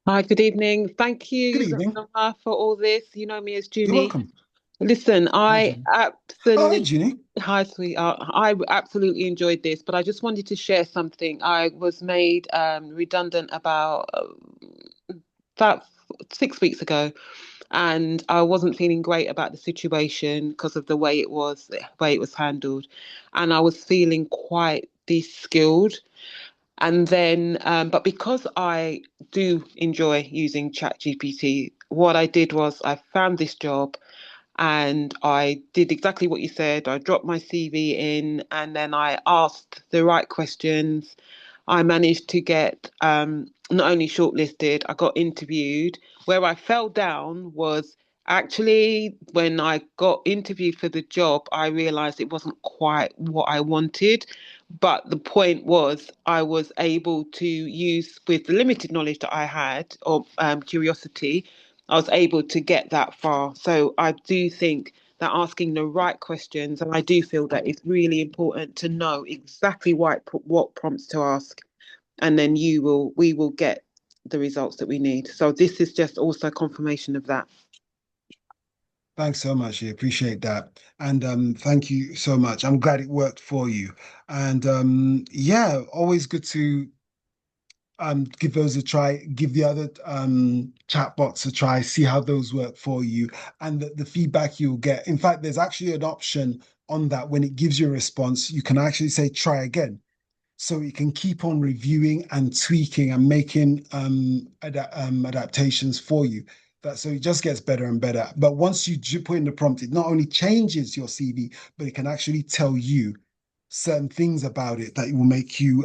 Hi, good evening. Thank Good you, evening. Uzoma, for all this. You know me as You're Junie. welcome. Listen, Hi, I Junie. Oh, hi, absolutely, Junie. hi, sweetheart. I absolutely enjoyed this, but I just wanted to share something. I was made redundant about 6 weeks ago, and I wasn't feeling great about the situation because of the way it was handled, and I was feeling quite de-skilled. And then, but because I do enjoy using ChatGPT, what I did was I found this job and I did exactly what you said. I dropped my CV in and then I asked the right questions. I managed to get not only shortlisted, I got interviewed. Where I fell down was actually when I got interviewed for the job, I realized it wasn't quite what I wanted. But the point was, I was able to use, with the limited knowledge that I had of curiosity, I was able to get that far. So I do think that asking the right questions, and I do feel that it's really important to know exactly what prompts to ask, and then we will get the results that we need. So this is just also confirmation of that. Thanks so much. I appreciate that. And thank you so much. I'm glad it worked for you. And yeah, always good to give those a try, give the other chat bots a try, see how those work for you and the feedback you'll get. In fact, there's actually an option on that when it gives you a response, you can actually say try again. So you can keep on reviewing and tweaking and making adaptations for you. So it just gets better and better. But once you put in the prompt, it not only changes your CV, but it can actually tell you certain things about it that will make you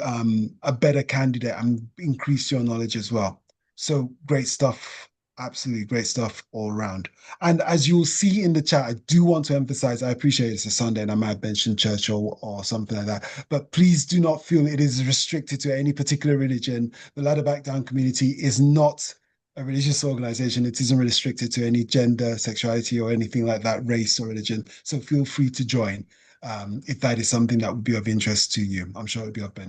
a better candidate and increase your knowledge as well. So great stuff. Absolutely great stuff all around. And as you'll see in the chat, I do want to emphasize, I appreciate it's a Sunday and I might have mentioned church or something like that, but please do not feel it is restricted to any particular religion. The Ladder Back Down community is not a religious organization. It isn't restricted to any gender, sexuality, or anything like that, race or religion. So feel free to join if that is something that would be of interest to you. I'm sure it would be of benefit.